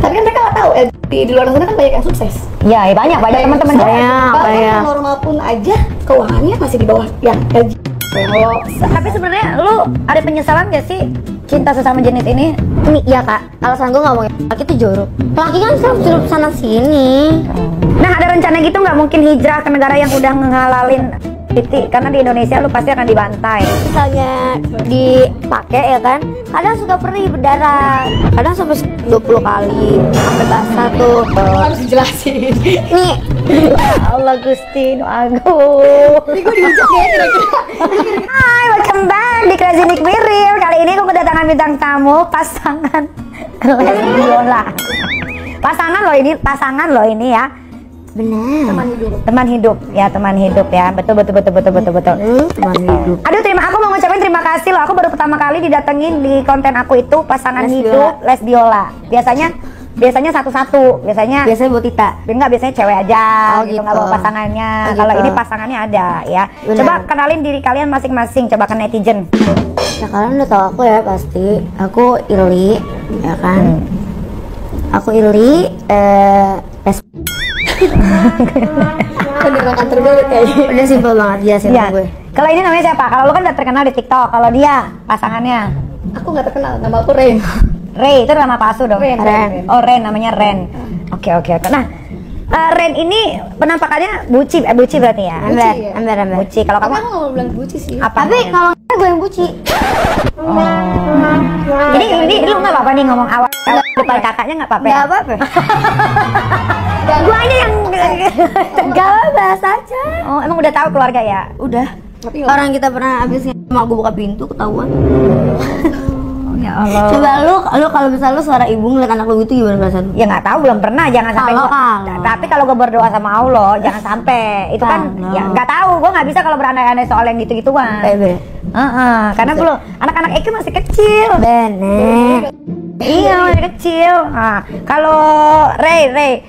Tapi kan mereka nggak tahu di luar sana kan banyak yang sukses. Iya, banyak teman-teman banyak. Normal pun aja keuangannya masih di bawah yang gaji. Tapi sebenarnya lu ada penyesalan gak sih cinta sesama jenis ini? Ini ya kak, alasan gue nggak mau laki itu jorok. Laki kan selalu hidup sana sini. Nah, ada rencana gitu nggak mungkin hijrah ke negara yang udah ngehalalin titik? Karena di Indonesia lu pasti akan dibantai. Misalnya dipakai ya kan, kadang suka perih berdarah, kadang sampai 20 kali sampai basah tuh. Harus dijelasin. Nih, Ya Allah Gusti, aku. Ini gue dihujat ya kira-kira. Hai, welcome back di Crazy Nick Miril. Kali ini aku kedatangan bintang tamu pasangan Lesbiola. Pasangan loh ini ya. benar. Teman hidup ya, teman hidup ya. Betul. Teman hidup. Aduh, aku mau ngucapin terima kasih loh. Aku baru pertama kali didatengin di konten aku itu pasangan hidup Lesbiola. Biasanya satu-satu, biasanya buat Tita. biasanya cewek aja, gitu. nggak bawa pasangannya. Oh, Kalau gitu. ini pasangannya ada ya. Bener. Coba kenalin diri kalian masing-masing, coba ke netizen. Ya kalian udah tahu aku ya pasti. Aku Ili, ya kan. Aku Ili, Beneran kantor banget kayaknya. udah simpel banget jelasin Ya. gue. Kalau ini namanya siapa? Kalau lu kan udah terkenal di TikTok. Kalau dia pasangannya Aku nggak terkenal, nama aku Ren. Ray, itu nama palsu dong. Ren. Oh, Ren, namanya Ren. Oke. Nah, Ren ini penampakannya buci berarti ya? Ember. Buci. Kalau Kamu kamu nggak mau bilang buci sih. apa? Tapi kalau nggak gue yang buci. Ini lu nggak apa-apa nih ngomong awal depan kakaknya nggak apa-apa? Nggak apa-apa. Gua aja yang Gak bahas aja. Oh, emang udah tahu keluarga ya? Udah. Tapi nggak- Orang kita pernah abis sama gue buka pintu ketahuan. Ya Allah. Coba lu kalau misalnya lu suara ibu ngeliat anak lu gitu gimana perasaan? Ya nggak tahu, belum pernah, jangan sampai tapi kalau gue berdoa sama Allah jangan sampai itu kan ya nggak tahu, gue nggak bisa kalau berandai-andai soal yang gitu-gituan. Karena belum, anak-anak Eki masih kecil. Bener. Iya, masih kecil. Nah, kalau Ren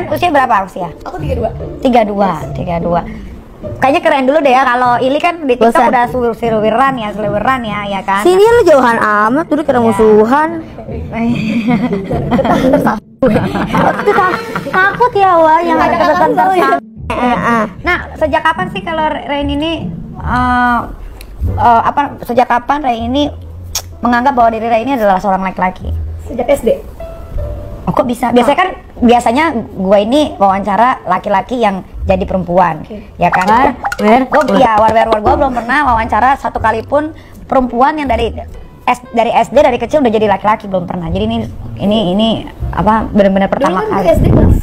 usia berapa usia? Aku 32. 32. Kayaknya keren dulu deh ya. Kalau Ili kan di TikTok Bosan. udah seliweran ya kan. Sini lu jauhan amat, dulu kira musuhan. Takut ya Wak, yang ada kedekatan sama. Nah, sejak kapan sih kalau Ren ini sejak kapan Ren ini menganggap bahwa diri Ren ini adalah seorang laki-laki? Sejak SD. Oh, kok bisa? Biasanya gue ini wawancara laki-laki yang jadi perempuan, ya kan? Gue belum pernah wawancara satu kali pun perempuan yang dari SD dari kecil udah jadi laki-laki, belum pernah. Jadi ini apa benar-benar pertama Dulu kan kali. gue SD kelas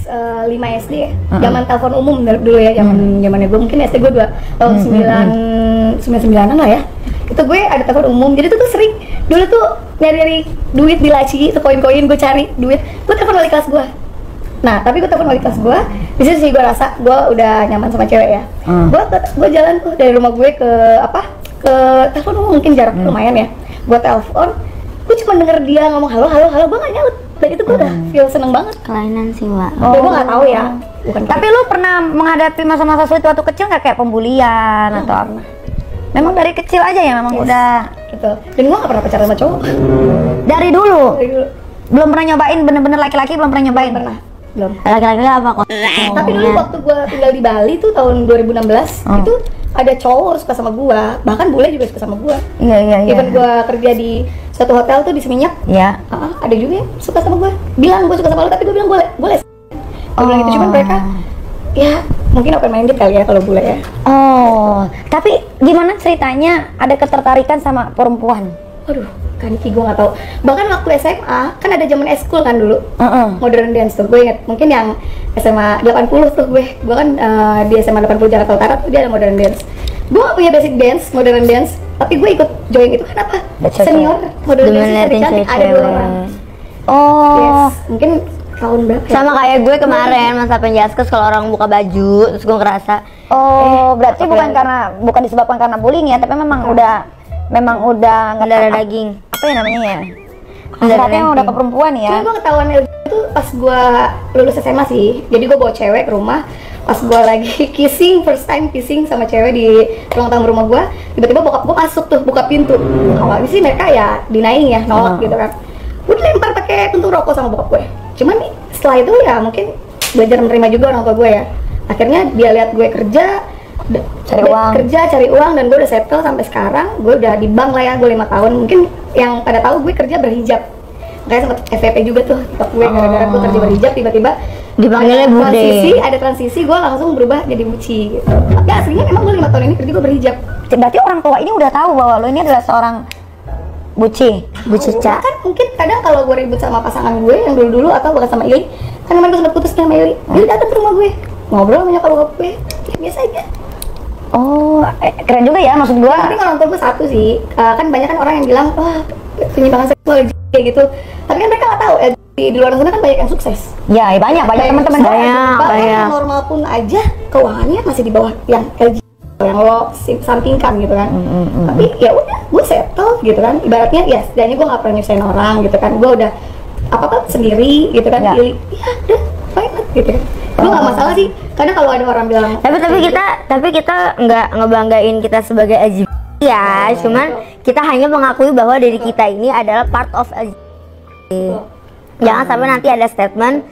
5 SD ya. Zaman telepon umum dulu ya, zamannya gue mungkin SD gue tahun 99-an lah ya. Itu gue ada telepon umum, jadi tuh sering dulu tuh nyari duit di laci, koin-koin gue cari duit. Gue telepon wali kelas gue. Nah, tapi gue telepon wali kelas gue, di situ sih gue rasa gue udah nyaman sama cewek ya. Gue jalan tuh dari rumah gue ke telepon umum, mungkin jarak lumayan ya. Gue telepon, gue cuma denger dia ngomong halo, gue gak nyaut. Dan itu gue udah feel seneng banget. Kelainan sih Wak. Gue gak tahu ya. Bukan Tapi lu pernah menghadapi masa-masa sulit waktu kecil nggak, kayak pembulian atau apa? Memang dari kecil aja ya memang udah gitu. Dan gue gak pernah pacaran sama cowok. dari dulu. Dari dulu. Belum pernah nyobain bener-bener laki-laki, belum pernah nyobain. Belum. Laki-laki apa kok? Tapi dulu waktu gue tinggal di Bali tuh tahun 2016 itu ada cowok suka sama gue, bahkan bule juga suka sama gue. Iya. Even gue kerja di satu hotel tuh di Seminyak, Iya. ada juga yang suka sama gue. Bilang gue suka sama lo, tapi gue bilang boleh. Gue bilang gitu, cuman mereka ya mungkin open minded kali ya kalau bule ya. Oh, tapi gimana ceritanya ada ketertarikan sama perempuan? Aduh, Kaniki gue gak tahu. Bahkan waktu SMA kan ada zaman eskul kan dulu. Modern dance tuh, gue inget. Mungkin yang SMA 80 tuh gue kan di SMA 80 Jakarta Utara tuh dia ada modern dance. Gue gak punya basic dance, modern dance, tapi gue ikut join itu. Kenapa? Senior modern dance cantik ada 2 orang. Oh, Yes, mungkin tahun berapa ya? Sama kayak gue kemarin masa penjaskes kalau orang buka baju terus gue ngerasa berarti bukan disebabkan karena bullying ya, tapi memang udah nggak darah daging. apa ya namanya ya? Hasratnya emang udah ke perempuan ya. Cuma gue ketahuan itu pas gue lulus SMA sih. Jadi gue bawa cewek ke rumah. Pas gue lagi first time kissing sama cewek di ruang tamu rumah gue, tiba-tiba bokap gue masuk tuh, buka pintu. Awalnya sih mereka ya denying ya, nolak gitu kan. Gue dilempar pakai pakai puntung rokok sama bokap gue. Cuman setelah itu ya mungkin belajar menerima juga orang tua gue ya. Akhirnya dia lihat gue kerja, cari uang dan gue udah settle sampai sekarang. Gue udah di bank lah ya, gue 5 tahun. Mungkin yang pada tahu gue kerja berhijab. Kayak sempat FVP juga tuh TikTok gue gara-gara gue kerja berhijab tiba-tiba dipanggilnya bude. Ada transisi gue langsung berubah jadi buci gitu. Tapi aslinya emang gue 5 tahun ini kerja gue berhijab. Berarti orang tua ini udah tahu bahwa lo ini adalah seorang buci. Kan mungkin kadang kalau gue ribut sama pasangan gue yang dulu-dulu atau bahkan sama Ili, kan kemarin gue sempat putus sama Ili, dia datang ke rumah gue ngobrol sama nyokap bokap gue, ya biasa aja. Oh, keren juga ya maksud gue. Tapi orang tua gue satu sih, kan banyak kan orang yang bilang wah penyimpangan seksual kayak gitu, tapi kan mereka nggak tahu di luar sana kan banyak yang sukses. Ya banyak teman-teman banyak. Yang normal pun aja keuangannya masih di bawah yang LGBT yang lo sampingkan gitu kan. Tapi ya udah gue settle gitu kan, ibaratnya ya setidaknya gue nggak pernah nyusahin orang gitu kan, gue udah apa sendiri gitu kan. Ya udah fine gitu kan, gue nggak masalah sih. Karena kalau ada orang bilang tapi kita nggak ngebanggain kita sebagai LGBT ya, cuman kita hanya mengakui bahwa diri kita ini adalah part of LGBT. Jangan sampai nanti ada statement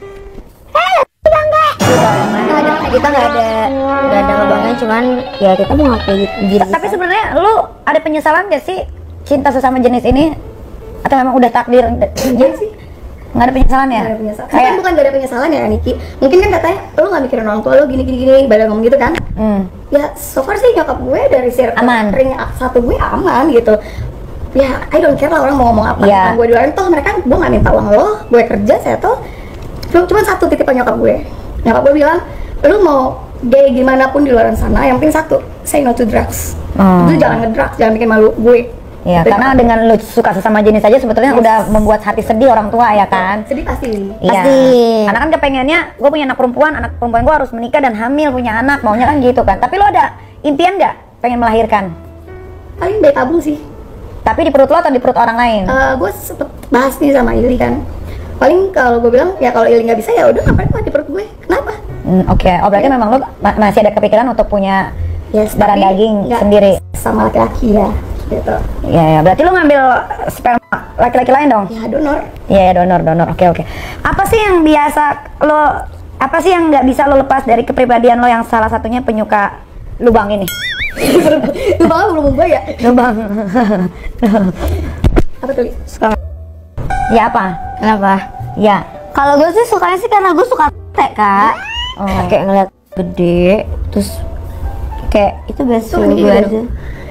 kita nggak ada ngebanggain, cuman ya kita mengakui diri kita. Tapi sebenarnya lu ada penyesalan gak sih cinta sesama jenis ini, atau memang udah takdir? Iya sih, nggak ada penyesalan ya? Nggak ada penyesalan. Kayak bukan gak ada penyesalan ya Niki. Mungkin kan katanya lu nggak mikirin orang tua lu gini pada ngomong gitu kan. Ya so far sih nyokap gue dari aman. ring satu gue aman gitu. Ya I don't care lah orang mau ngomong apa. Yeah. Gue duluan toh mereka, gue nggak minta uang lo, gue kerja settle. Cuma satu titipan nyokap gue. Nyokap gue bilang, lu mau gay gimana pun di luar sana, yang penting satu, say no to drugs. Itu jangan ngedrugs, jangan bikin malu gue. Ya, karena dengan lu suka sesama jenis aja sebetulnya udah membuat hati sedih orang tua ya kan? Sedih pasti. Iya. Karena kan kepengennya gue punya anak perempuan gue harus menikah dan hamil punya anak, maunya kan gitu kan. Tapi lo ada impian nggak pengen melahirkan? Paling bayi tabung sih. Tapi di perut lo atau di perut orang lain? Gue sempet bahas nih sama Ili kan. Paling kalau gue bilang ya kalau Ili nggak bisa ya udah ngapain mah di perut gue? Kenapa? Oke. Oh berarti memang lo masih ada kepikiran untuk punya darah daging sendiri sama laki-laki ya. Gitu. Ya, berarti lu ngambil sperma laki-laki lain dong? Ya donor. Iya, donor. Oke. Apa sih yang nggak bisa lo lepas dari kepribadian lo yang salah satunya penyuka lubang ini? Lubang belum ya? Lubang. Apa tuh? Suka. Ya apa? Kenapa? Ya. Kalau gue sih sukanya sih karena gue suka teh kak. Kayak ngeliat gede, terus kayak itu biasa gue aja.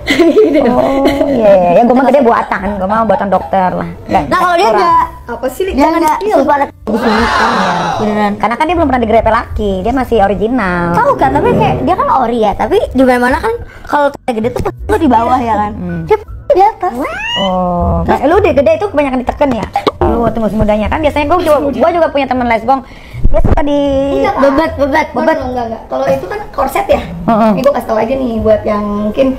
Oh iya, gue mah gede buatan, gue mah buatan dokter lah. Nah kalau dia enggak, apa sih? dia enggak suka ada beneran. Karena kan dia belum pernah digrepe laki, dia masih original. Tahu kan, tapi kayak dia kan ori ya, tapi di mana kan kalau gede tuh lo di bawah ya kan, dia di atas. Oh, nah, lu udah gede itu kebanyakan diteken ya? Lu waktu masih mudanya kan biasanya gue juga punya teman lesbong, dia suka di bebat. Enggak. Kalau itu kan korset ya. Ini gue kasih tau aja nih buat yang mungkin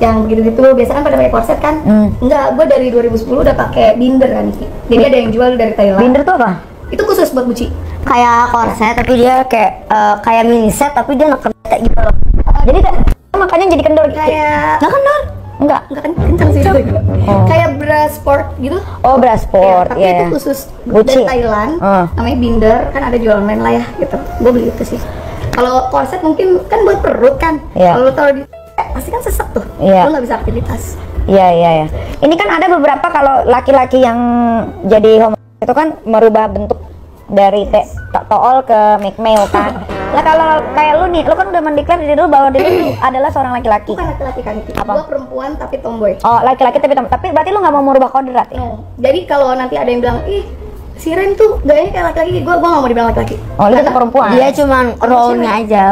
yang begitu-gitu, biasa kan pada pakai korset kan. Enggak, gue dari 2010 udah pakai binder kan Niki. Jadi ada yang jual dari Thailand. Binder tuh apa? Itu khusus buat buci. Kayak korset tapi dia kayak mini set tapi dia neken kayak gitu loh. Jadi makanya jadi kendor Kayak nggak kendor? Enggak kencang sih itu. Kayak bra sport gitu. Oh, bra sport, tapi itu khusus buci. dari Thailand. Namanya binder, kan ada jual online lah ya gitu. Gue beli itu sih. Kalau korset mungkin kan buat perut kan. Kalau lo taruh di pasti kan sesek tuh. Lo nggak bisa aktivitas. Iya. Ini kan ada beberapa kalau laki-laki yang jadi homo itu kan merubah bentuk dari tool ke male kan. Lah kalau kayak lu nih, lu kan udah mendeklar diri lu bahwa diri lu adalah seorang laki-laki. Bukan laki-laki kan itu. Apa? Gua perempuan tapi tomboy. Oh, laki-laki tapi tomboy. Tapi berarti lu nggak mau merubah kodrat ya? No. Jadi kalau nanti ada yang bilang, ih si Ren tuh gayanya kayak laki-laki, gua nggak mau dibilang laki-laki. Oh, lu tetap perempuan. Dia cuman role-nya aja.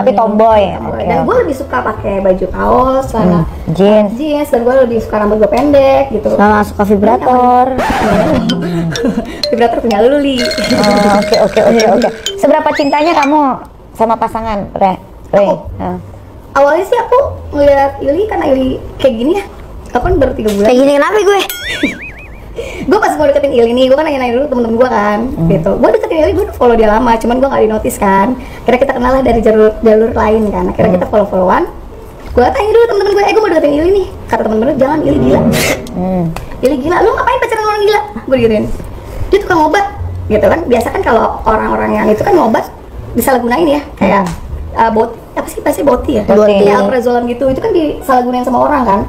Tapi tomboy. Dan gue lebih suka pakai baju kaos, celana jeans, dan gue lebih suka rambut gue pendek gitu. Sama suka vibrator. Vibrator punya lu Li. Oke. Seberapa cintanya kamu sama pasangan, Re? Awalnya sih aku ngeliat Ili karena Ili kayak gini ya. Aku kan baru 3 bulan. Kayak gini kenapa gue? Gue pas mau deketin Ili nih, gue kan nanya-nanya dulu temen-temen gue kan, gitu. Gue deketin Ili, gue udah follow dia lama, cuman gue nggak di-notice kan. Akhirnya kita kenal lah dari jalur lain kan. Akhirnya kita follow-followan. Gue tanya dulu temen-temen gue, gue mau deketin Ili nih. Kata temen-temen, jangan, Ili gila. Ili gila, lu ngapain pacaran orang orang gila, gue gituin. Dia tukang obat, gitu kan. Biasa kan kalau orang-orang yang itu kan obat disalahgunain ya, kayak apa sih pasti boti ya, kayak alprazolam gitu, itu kan disalahgunain sama orang kan.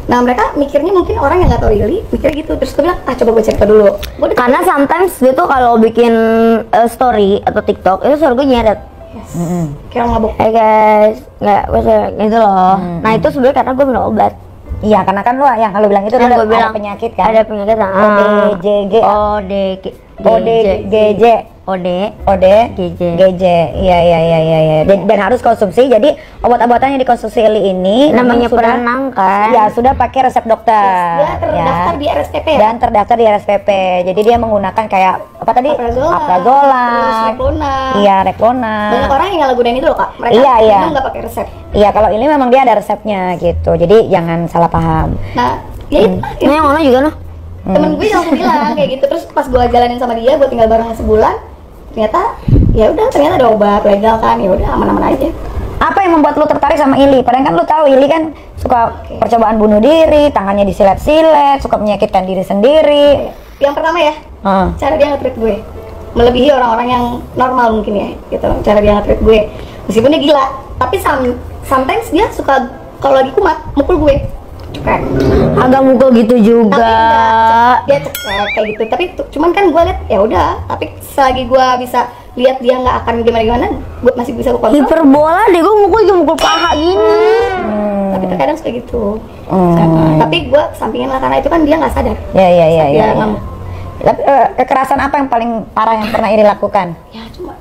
Nah mereka mikirnya mungkin orang yang nggak tahu Ili mikirnya gitu, terus gue bilang coba gue cek dulu. Karena sometimes gue tuh kalau bikin story atau TikTok itu selalu gue nyeret. Yes. Kayak orang mabuk. Hey guys, nggak gitu loh. Nah itu sebenarnya karena gue minum obat. Iya, karena kan lu yang kalau bilang itu Yang ada penyakit kan. Ada penyakit. ODGJ. Iya. Dan harus konsumsi. Jadi obat-obatan yang dikonsumsi Ili ini namanya sudah, penenang kan? Ya, sudah pakai resep dokter. Dia terdaftar di RSPP ya? Dan terdaftar di RSPP. Jadi dia menggunakan kayak apa tadi? Aprazolam. Iya, Reklona. Banyak orang yang ngelagunain itu loh Kak. Mereka minum nggak pakai resep. Iya, kalau ini memang dia ada resepnya gitu. Jadi jangan salah paham. Nah, ya itu. Nah, yang mana juga noh? Temen gue langsung bilang kayak gitu, terus pas gue jalanin sama dia, gue tinggal bareng sebulan, ternyata ada obat legal kan, ya udah aman-aman aja. Apa yang membuat lu tertarik sama Ili? Padahal kan lu tahu Ili kan suka percobaan bunuh diri, tangannya disilet-silet, suka menyakitkan diri sendiri. Yang pertama ya, cara dia nge-treat gue melebihi orang-orang yang normal mungkin ya, gitu. Cara dia nge-treat gue, meskipun dia gila, tapi sometimes dia suka kalau lagi kumat mukul gue. Cekrek. Agak mukul gitu juga. Tapi dia cekrek kayak gitu. Tapi cuman kan gue liat ya udah. Tapi selagi gue bisa lihat dia nggak akan gimana, gue masih bisa gue kontrol. Hiperbola deh, gue mukul paha gini. Tapi terkadang suka gitu. Tapi gue sampingin lah karena itu kan dia nggak sadar. Iya. Tapi kekerasan apa yang paling parah yang pernah Ili lakukan? Ya cuma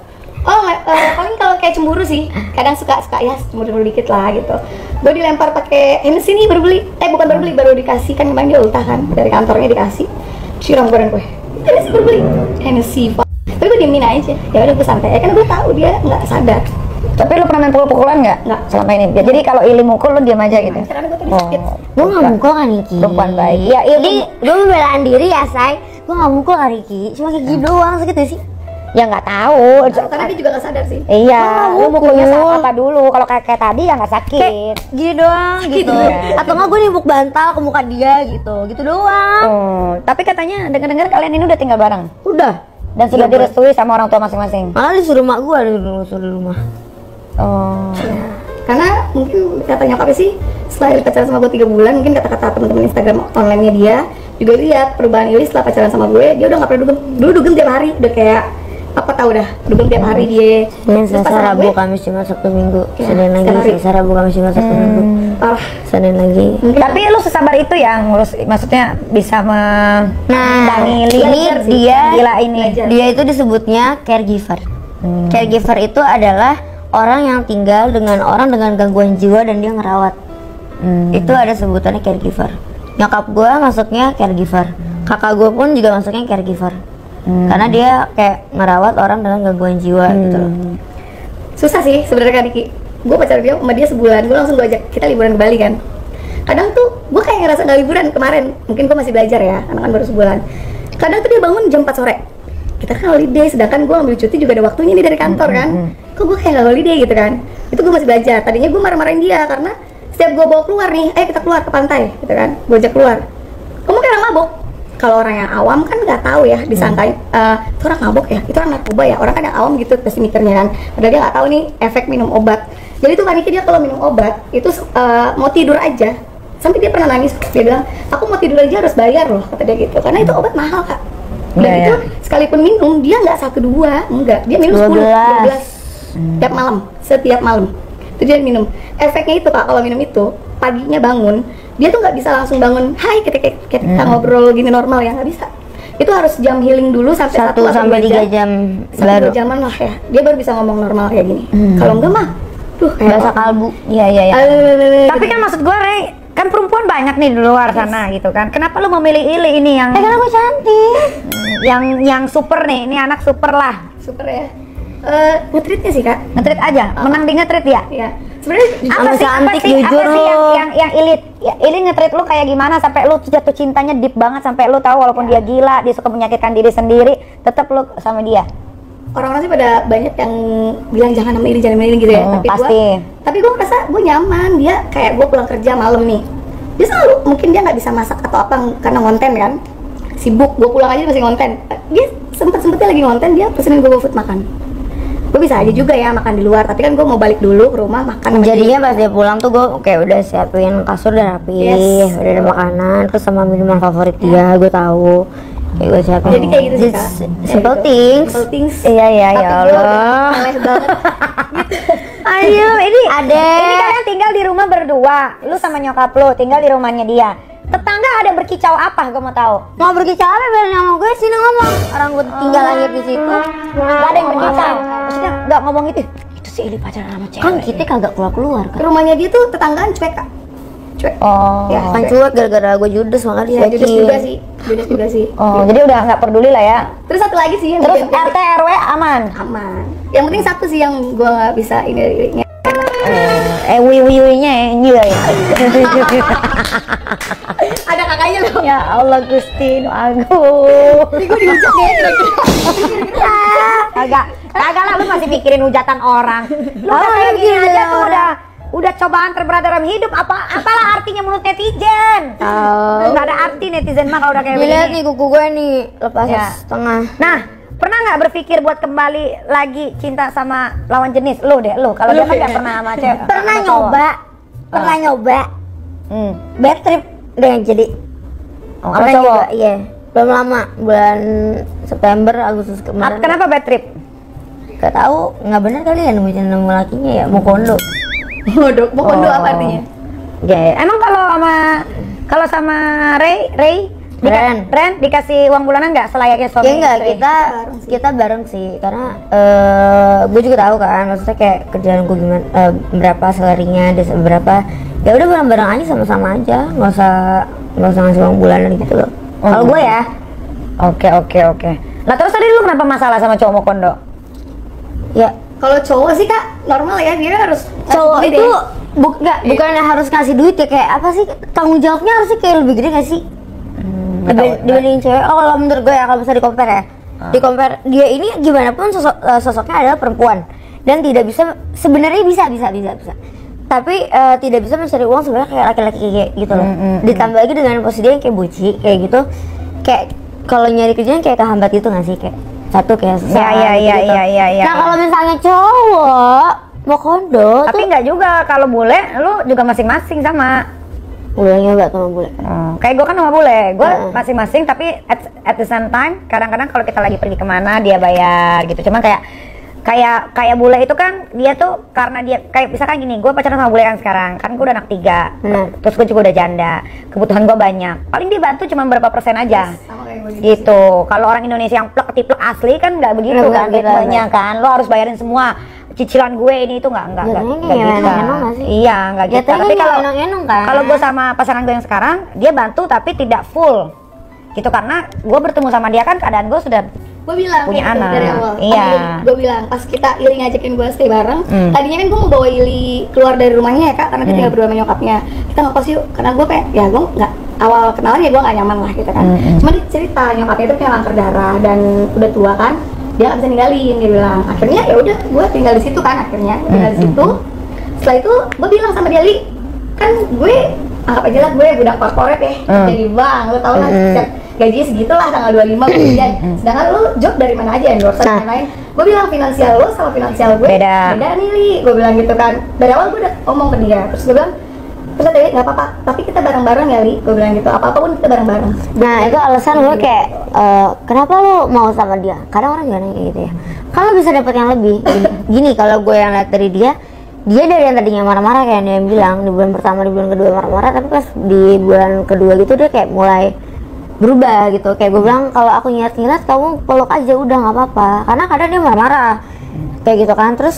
paling kalau kayak cemburu sih, kadang suka ya cemburu dikit lah gitu. Gue dilempar pakai Hennessy nih baru dikasih kan, kemarin dia ultah kan dari kantornya dikasih, siram gue dan gue Hennessy baru beli Hennessy, tapi gue diemin aja, ya udah gue santai ya, kan gue tahu dia nggak sadar. Tapi lu pernah main pukul-pukulan nggak selama ini? Jadi kalau Ili mukul lu diam aja gitu? Karena gue tuh sakit. Gue nggak mukul kan Niki. Perempuan baik. Ya Jadi gue membelaan diri ya say. Gue nggak mukul kan Niki, cuma kayak gitu doang, sakit gak sih? Ya nggak tahu. Karena dia juga nggak sadar sih. Iya, lu mukulnya saat apa dulu? Kalau kayak tadi ya nggak sakit. Kayak gini doang gitu. Atau nggak gue nimbuk bantal ke muka dia gitu doang. Tapi katanya dengar-dengar kalian ini udah tinggal bareng. Udah. Dan sudah direstui sama orang tua masing-masing. Malah disuruh mak gue disuruh di rumah. Karena mungkin kata nyokapnya sih setelah pacaran sama gue 3 bulan, mungkin kata-kata teman-teman Instagram online-nya dia juga lihat perubahan Ili setelah pacaran sama gue. Dia udah nggak pernah dugem. Dulu dugem tiap hari, udah kayak apa tau dah, dugem tiap hari dia. Selasa, Rabu, Kamis, Jumat, Sabtu, Minggu. Senin lagi, Selasa, Rabu, Kamis, Jumat, Sabtu, Minggu. Senin lagi. Tapi lu sesabar itu ya ngurus, maksudnya bisa mendampingi ini dia gila ini. Dia itu disebutnya caregiver. Caregiver itu adalah orang yang tinggal dengan orang dengan gangguan jiwa dan dia ngerawat. Itu ada sebutannya caregiver. Nyokap gue masuknya caregiver, kakak gue pun juga masuknya caregiver. Karena dia kayak ngerawat orang dengan gangguan jiwa gitu loh. Susah sih sebenarnya Kak Diki. Gue pacaran dia sama dia sebulan, gue langsung gue ajak kita liburan ke Bali kan. Kadang tuh gue kayak ngerasa nggak liburan kemarin, mungkin gue masih belajar ya, karena kan baru sebulan. Kadang tuh dia bangun jam 4 sore. Kita kan holiday, sedangkan gue ambil cuti juga ada waktunya nih dari kantor kan. Kok gue kayak nggak holiday gitu kan? Itu gue masih belajar. Tadinya gue marah-marahin dia karena setiap gue bawa keluar nih, ayo kita keluar ke pantai gitu kan, gue ajak keluar. Kamu kayak orang mabok. Kalau orang yang awam kan nggak tahu ya, disangkain itu orang mabok ya, itu orang narkoba ya. Orang kan yang awam gitu pasti mikirnya kan, padahal dia nggak tahu nih efek minum obat. Jadi tuh Kaniki dia kalau minum obat itu mau tidur aja, sampai dia pernah nangis. Dia bilang, aku mau tidur aja harus bayar loh, kata dia gitu, karena itu obat mahal Kak. Dan itu sekalipun minum dia nggak 1-2, enggak, dia minum 10-12 tiap malam, setiap malam itu dia minum. Efeknya itu Kak, kalau minum itu paginya bangun dia tuh nggak bisa langsung bangun, hai kita ngobrol gini normal ya, nggak bisa. Itu harus jam healing dulu sampai 1 sampai 3 jam baru. 1-2 jaman lah ya, dia baru bisa ngomong normal kayak gini. Kalau enggak mah, kayak bahasa kalbu. Iya. Tapi kan maksud gue, Rey, kan perempuan banyak nih di luar sana gitu kan. Kenapa lu memilih Ili ini yang? Karena gue cantik. Yang super nih, ini anak super lah. Super ya. Ngetritnya sih Kak. Ngetrit aja, menang di ngetrit ya? Iya. Sebenarnya apa sih yang Ili ngetrit lu kayak gimana sampai lu jatuh cintanya deep banget, sampai lu tahu walaupun dia gila, dia suka menyakitkan diri sendiri, tetap lu sama dia. Orang-orang sih pada banyak yang bilang jangan sama Ili gitu ya. Tapi gue merasa gue nyaman. Dia kayak gue pulang kerja malam nih, dia selalu mungkin dia nggak bisa masak atau apa karena konten kan. sibuk, gue pulang aja masih ngonten. Dia sempetnya lagi ngonten, dia pesenin gue GoFood makan. Gue bisa aja juga ya makan di luar, tapi kan gue mau balik dulu ke rumah makan. Jadinya pas dia pulang tuh gue kayak udah siapin kasur udah rapi, udah ada makanan, terus sama minuman favorit dia gue tahu. Kayak gue siapin. Jadi kayak gitu sih, Kak. Simple things. Simple things. Iya ya Tapi gue Allah. aneh banget. Ayo, ini Adek. Ini kalian tinggal di rumah berdua. Lu sama nyokap lu tinggal di rumahnya dia. Tetangga ada berkicau apa? Gue mau tahu. Mau berkicau apa biar sama gue sini ngomong. Orang gue tinggal lahir di situ. Gak ada yang berkicau. Maksudnya nggak ngomong itu. Itu si Ili pacaran sama cewek. Kan kita kagak keluar kan. Rumahnya dia tuh tetanggaan cuek, Kak. Cuek. Oh. Ya, Kan cuek gara-gara gue judes makanya dia Ya, judes juga sakit. sih. Judes juga sih. Oh, jadi udah nggak peduli lah ya. Terus satu lagi sih yang Terus bikin RT RW aman. aman. Yang penting satu sih yang gue nggak bisa ini. Wiwi-wiwinya ya. Ada kakaknya loh. Ya Allah Gusti, aku. Jadi gue dihujat deh kira-kira. Kagak lah, lu masih mikirin hujatan orang. Lu udah kayak gini aja tuh udah cobaan terberat dalam hidup. Apalah artinya menurut netizen? Nggak ada arti netizen mah kalau udah kayak Lihat begini. nih kuku gue nih lepas Ya. setengah. Nah, pernah nggak berpikir buat kembali lagi cinta sama lawan jenis? Lu deh, lu. Kalau dia kan nggak pernah sama cewek. Pernah sama cowok. nyoba. Pernah nyoba. Bad trip deh jadi. Oh, sama Pernah cowok. nyoba, iya. Belum lama, bulan September, Agustus kemarin. Kenapa bad trip? Gak tahu, nggak bener kali ya nemu lakinya ya, mau kondo. Bodoh, mau kondo apa artinya? Ya, emang kalau sama Ray Ren dikasih uang bulanan nggak selayaknya suami Ya enggak, istri? kita bareng sih, karena gue juga tahu kan, maksudnya kayak kerjaan gue gimana, berapa salary-nya, dia berapa, ya udah bareng-bareng aja sama-sama aja, nggak usah ngasih uang bulanan gitu loh. Kalau gue ya, Oke. Nah terus tadi lu kenapa masalah sama cowok mau kondo? ya Kalau cowok sih Kak normal ya, dia harus cowok kasih duit itu deh. bukannya harus kasih duit ya, kayak apa sih tanggung jawabnya harusnya kayak lebih gede gak sih? Dibandingin cewek. Oh kalau menurut gue ya, kalau bisa di compare ya, di compare dia ini gimana pun sosoknya adalah perempuan dan tidak bisa, sebenarnya bisa tapi tidak bisa mencari uang sebenarnya kayak laki-laki kayak gitu loh. Ditambah lagi dengan posisi dia yang kayak buci kayak gitu, kayak kalau nyari kerjaan kayak kehambat gitu nggak sih, kayak satu kayak susah gitu. Iya. Nah kalau misalnya cowok mau kondo Tapi tuh nggak juga, kalau bule lu juga masing-masing sama. udah nyoba sama bule. Kayak gue kan sama bule, gue masing-masing, tapi at the same time kadang-kadang kalau kita lagi pergi kemana dia bayar gitu. Cuman kayak bule itu kan dia tuh karena dia kayak misalkan gini, gue pacaran sama bule kan sekarang, kan gue udah anak 3, terus gue juga udah janda, kebutuhan gue banyak, paling dia bantu cuma berapa persen aja. Sama kayak gue Gitu. Kalau orang Indonesia yang plek-plek asli kan nggak begitu kan ritmenya kan, lo harus bayarin semua cicilan gue ini itu nggak Jatuhnya bisa. kayak enong-enong nggak sih? Iya nggak gitu. Jatuhnya Tapi kayak kalau enong-enong kan? kalau gue sama pasangan gue yang sekarang, dia bantu tapi tidak full gitu, karena gue bertemu sama dia kan keadaan gue sudah gue bilang punya kayak gitu anak. dari awal. Iya. Gue bilang pas kita Ili ngajakin gue stay bareng, tadinya kan gue mau bawa Ili keluar dari rumahnya ya Kak, karena dia tinggal berdua sama nyokapnya. Kita ngekos yuk, karena gue kayak ya gue nggak, awal kenalan ya gue nggak nyaman lah gitu kan. Cuma dia cerita nyokapnya itu kayak kanker darah dan udah tua kan, dia nggak bisa ninggalin, dia bilang. Akhirnya ya udah gue tinggal di situ kan, akhirnya gue tinggal di situ. Setelah itu gue bilang sama dia, Li, kan gue anggap aja lah gue budak korporat ya, jadi bang, lo tau lah gajinya segitu lah tanggal 25 kemudian. Sedangkan lu job dari mana aja, endorse dan lain-lain. Gue bilang finansial lu sama finansial gue Beda nih Li, gue bilang gitu kan. Dari awal gue udah ngomong ke dia, terus gue bilang terus tadi nggak apa-apa, tapi kita bareng-bareng ya Li, gue bilang gitu, apa-apapun kita bareng-bareng. Nah itu alasan gue kayak kenapa lo mau sama dia? Kadang orang juga nanya kayak gitu ya. Kalau bisa dapat yang lebih, gini kalau gue yang lihat dari dia dari yang tadinya marah-marah kayak dia yang bilang di bulan pertama, di bulan kedua marah-marah, tapi pas di bulan kedua gitu dia kayak mulai berubah gitu. Kayak gue bilang kalau aku nyirat kamu peluk aja udah nggak apa-apa, karena kadang dia marah-marah kayak gitu kan. Terus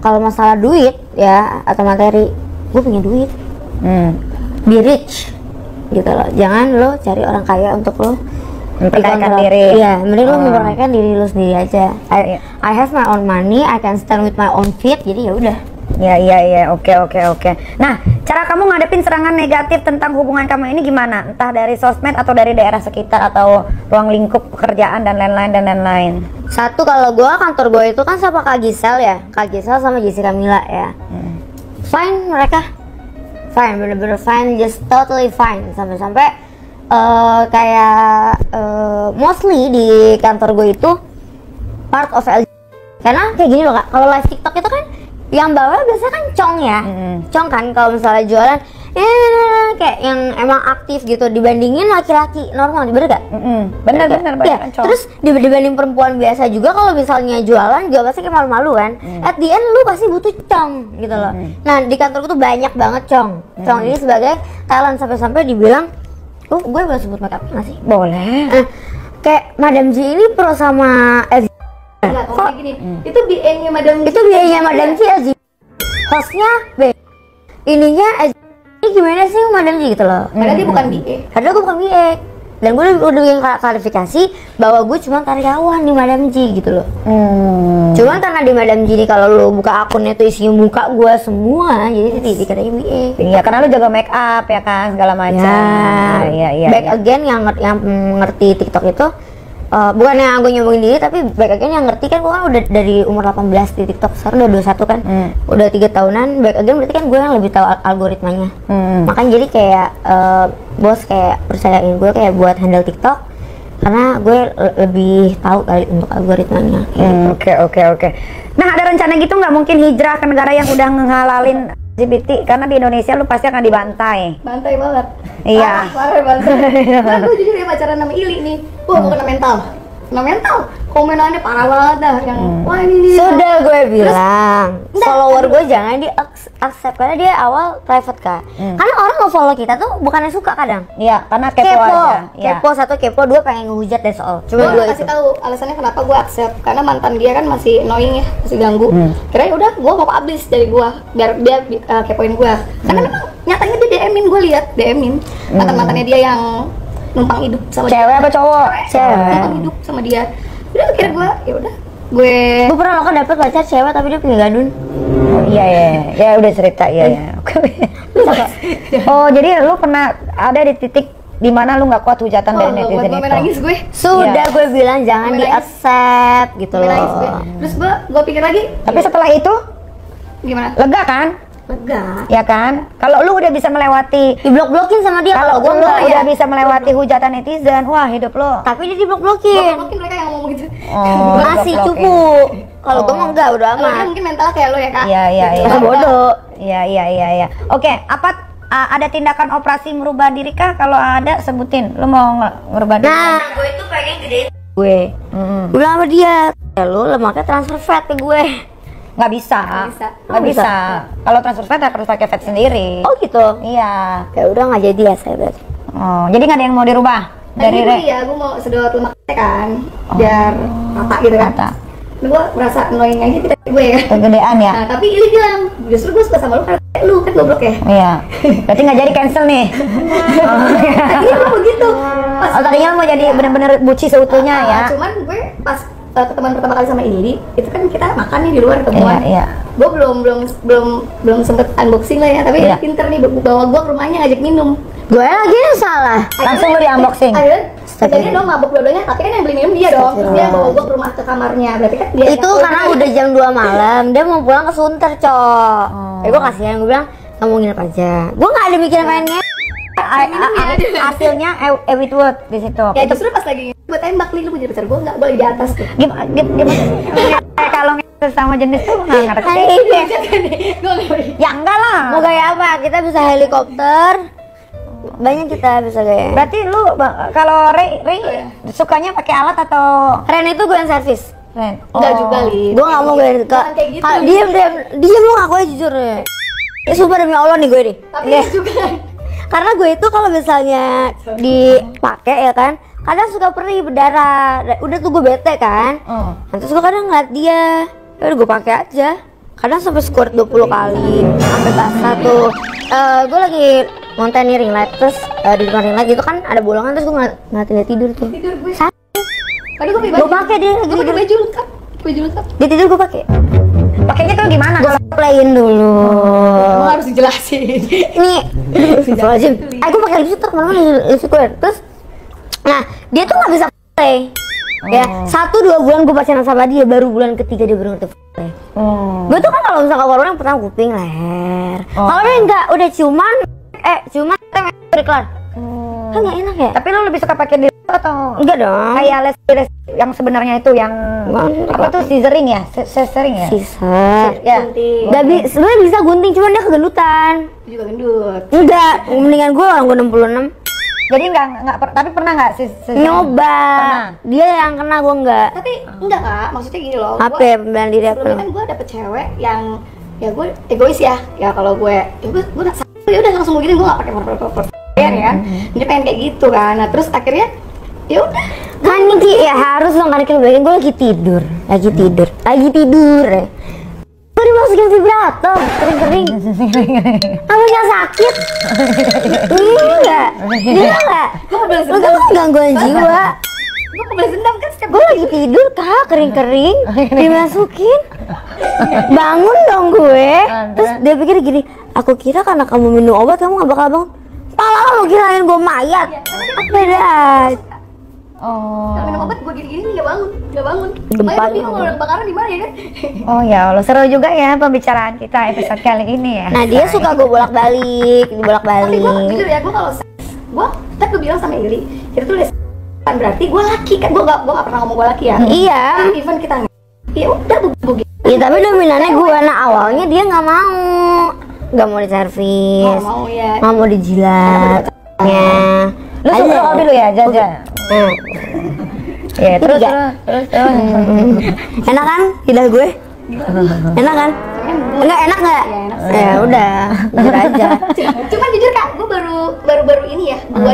kalau masalah duit ya atau materi, gue punya duit, be rich gitu loh. Jangan lo cari orang kaya untuk lo memperkayakan diri. Iya, mending lo memperkayakan diri lo sendiri aja. I have my own money, I can stand with my own feet. Jadi ya udah. Iya, oke. Nah, cara kamu ngadepin serangan negatif tentang hubungan kamu ini gimana? Entah dari sosmed atau dari daerah sekitar atau ruang lingkup pekerjaan dan lain-lain. Satu, kalau gue kantor gue itu kan sama Kak Gisel ya, Kak Gisel sama Jessica Mila ya. Fine mereka, fine, bener-bener fine, just totally fine. Sampai-sampai kayak mostly di kantor gue itu part of LGBT. Karena kayak gini loh kak, kalau live TikTok itu kan yang bawah biasanya kan cong ya, cong kan kalau misalnya jualan, kayak yang emang aktif gitu dibandingin laki-laki normal, bener gak? Bener Ya, terus dibanding perempuan biasa juga kalau misalnya jualan juga pasti kayak malu-malu kan. At the end lu pasti butuh cong gitu loh. Nah di kantorku tuh banyak banget cong. Cong ini sebagai talent sampai-sampai dibilang, gue boleh sebut makeup nggak sih? Boleh. Kayak Madam G ini pro sama LG. Enggak, kalau kayak gini, itu BA-nya Madam Itu biayanya Madam G LG. Hostnya B. Ininya LG. Ini gimana sih Madam G gitu loh. Karena dia bukan BA. Padahal gue bukan BA. Dan gue udah bikin klarifikasi bahwa gue cuma karyawan di Madam G gitu loh. Cuman karena di Madam G ini kalau lu buka akunnya tuh isinya muka gue semua, jadi dikatakan BA. Iya, karena lu jaga make up ya kan, segala macam. Iya. Back again yang ngerti TikTok itu bukannya gue nyobain diri, tapi back again yang ngerti kan gue kan udah dari umur 18 di TikTok, sekarang udah 21 kan, udah 3 tahunan. Back again berarti kan gue yang lebih tahu algoritmanya. Makanya jadi kayak bos kayak percayain gue kayak buat handle TikTok karena gue lebih tahu kali untuk algoritmanya. Oke. Nah, ada rencana gitu nggak mungkin hijrah ke negara yang udah ngehalalin LGBT? Karena di Indonesia lu pasti akan dibantai. Bantai banget. Iya. Parah bantai. Nah, gue jujur ya pacaran sama Ili nih. Gue kena mental. Komenannya parah banget dah yang wah ini. Sudah gue bilang, follower gue jangan di accept karena dia awal private kak. Karena orang mau follow kita tuh bukannya suka kadang. Iya, karena kepo aja. Kepo satu, kepo dua, pengen ngehujat deh soal. Gue kasih tahu alasannya kenapa gue accept, karena mantan dia kan masih annoying ya, masih ganggu. Kira udah gue mau abis dari gue biar dia kepoin gue. Karena memang nyatanya dia DM-in, gue lihat DM-in mantan-mantannya dia yang numpang hidup sama cewek dia. apa cowok? Cewek numpang hidup sama dia. Udah kira gue ya udah gue pernah lo kan dapet pacar cewek tapi dia punya gadun. Ya udah cerita ya. Oh, jadi lu pernah ada di titik dimana lu nggak kuat hujatan dari netizen itu? Nangis gue. Sudah gue bilang jangan di accept gitu loh. Terus gue pikir lagi. Tapi setelah itu gimana? lega kan? Lega. Ya kan? Kalau lu udah bisa melewati Diblok-blokin sama dia. Kalau gue lu udah bisa melewati hujatan netizen, wah hidup lu. Tapi dia diblok-blokin. Mungkin mereka yang ngomong gitu. Masih cupu. Kalau gue mah enggak, udah Kalau dia amat. mungkin mental kayak lo ya kak. Iya. Bodoh. Iya. Oke, apa ada tindakan operasi merubah diri kah? Kalau ada sebutin. Lu mau ngerubah diri? Nah, gue itu pengen gedein gue. Gue bilang sama dia, ya lu lemaknya transfer fat ke gue. Nggak bisa. Nggak bisa. Kalau transfer fat harus pakai fat sendiri. Oh gitu. Iya. Ya udah nggak jadi ya saya berarti. Oh, jadi nggak ada yang mau dirubah dari gue ya, gue mau sedot lemak kan, biar rata gitu kan. Rata. Gue merasa annoying aja tidak gue ya. Kegedean ya. Nah, tapi Ili bilang, justru gue suka sama lu karena lu kan goblok ya. Iya. Berarti nggak jadi cancel nih. Tadinya gue begitu. Oh, tadinya mau jadi bener-bener buci seutuhnya ya. Cuman gue pas ketemuan pertama kali sama Ili, itu kan kita makan nih di luar ketemuan. Iya. Gue belum sempet unboxing lah ya, tapi pinter nih bawa gue ke rumahnya ngajak minum. Gue lagi yang salah. Langsung lu di unboxing. Katanya dong mabuk dua-duanya, tapi kan yang beli minum dia dong. Terus dia bawa gue ke rumah ke kamarnya, berarti kan dia Itu karena udah jam 2 malam, dia mau pulang ke Sunter, Cok. Gue kasihan, gue bilang kamu nginep aja. Gue nggak ada mikirin pengen Hasilnya Ewitwood di situ. ya justru pas lagi gue tembak nih, lu punya pacar gue nggak, gue lagi di atas tuh. Gimana kalau sama jenis tuh nggak ngerti. Ya enggak lah. mau gaya apa? Kita bisa helikopter. Banyak kita bisa gaya. Berarti lu kalau Ray sukanya pakai alat atau Ren itu gue yang servis. Ren? Enggak juga li. Gue nggak mau gue Jangan kayak gitu. Diem lu ngaku aja jujur ya. Sumpah demi Allah nih gue nih. Tapi juga Karena gue itu kalau misalnya dipakai ya kan, kadang suka perih berdarah. Udah tuh gue bete kan. Nanti suka kadang ngeliat dia. Ya udah gue pakai aja. Kadang sampai squirt 20 kali sampai basah tuh. Gue lagi nonton nih ring light, terus di depan ring light itu kan ada bolongan, terus gue ngeliatin dia tidur tuh. tidur gue. Sa- Tadi gue Gue pakai dia lagi Gue pakai tidur. baju lengkap. Baju lengkap. Dia tidur gue pakai. Pakainya tuh gimana? Gue playin dulu. Emang harus dijelasin. Ini Astagfirullahaladzim. Gue pakai lipstick tuh kemana-mana lipstick gue. Terus, nah dia tuh nggak bisa play. Ya 1-2 bulan gue pacaran sama dia, baru bulan ketiga dia baru ngerti play. Gue tuh kan kalau misalnya keluar yang pertama kuping, leher. Kalau dia enggak, udah ciuman, udah kelar. Kan nggak enak ya? Tapi lu lebih suka pakai dildo atau Enggak dong. kayak les yang sebenarnya itu yang apa tuh scissoring ya? Scissoring ya? Scissor. Ya. Sebenarnya bisa gunting, cuman dia kegendutan. Lu juga gendut. Enggak, mendingan gue orang gue 66. Jadi tapi pernah nggak Nyoba. Pernah. Dia yang kena, gue enggak. Tapi enggak Kak, maksudnya gini loh. Apa ya pembelaan diri aku? Sebelumnya kan gue dapet cewek yang ya gue egois ya. Ya kalau gue ya udah langsung begini, gue nggak pakai kan. Dia pengen kayak gitu kan. Nah terus akhirnya ya udah. Kan Niki ya harus dong, karena kita gue lagi tidur ya. Gue dimasukin vibrator, kering-kering. Apa nggak sakit? Enggak. Gue mau balas Lu dendam. kan gangguan jiwa. Gue mau balas dendam kan setiap Gue lagi tidur kak, kering-kering, dimasukin. Bangun dong gue. Terus dia pikir gini, aku kira karena kamu minum obat kamu gak bakal bangun. Pala lu kirain gue mayat. Apa dah? Kalau minum obat gue gini-gini nggak bangun. Gempa Makanya gue bingung gitu. kalau ada kebakaran di mana ya kan? Oh ya Allah, seru juga ya pembicaraan kita episode kali ini ya. Nah dia suka gue bolak-balik, Tapi gue bolak-balik. jujur ya, gue kalau tapi gue bilang sama Ili, kita tuh kan berarti gue laki kan, gue gak pernah ngomong gue laki ya. Iya. Even kita ya udah begitu. Ya tapi dominannya gue. Nah awalnya dia nggak mau diservis, Nggak mau ya. nggak mau dijilat. Ya. Lu suka kopi dulu ya, Jaja. Ya, terus. Enak kan lidah gue? Enak kan? Enggak enak nggak? Ya, enak Ya udah, jujur aja. Cuman jujur Kak, gue baru ini ya, gue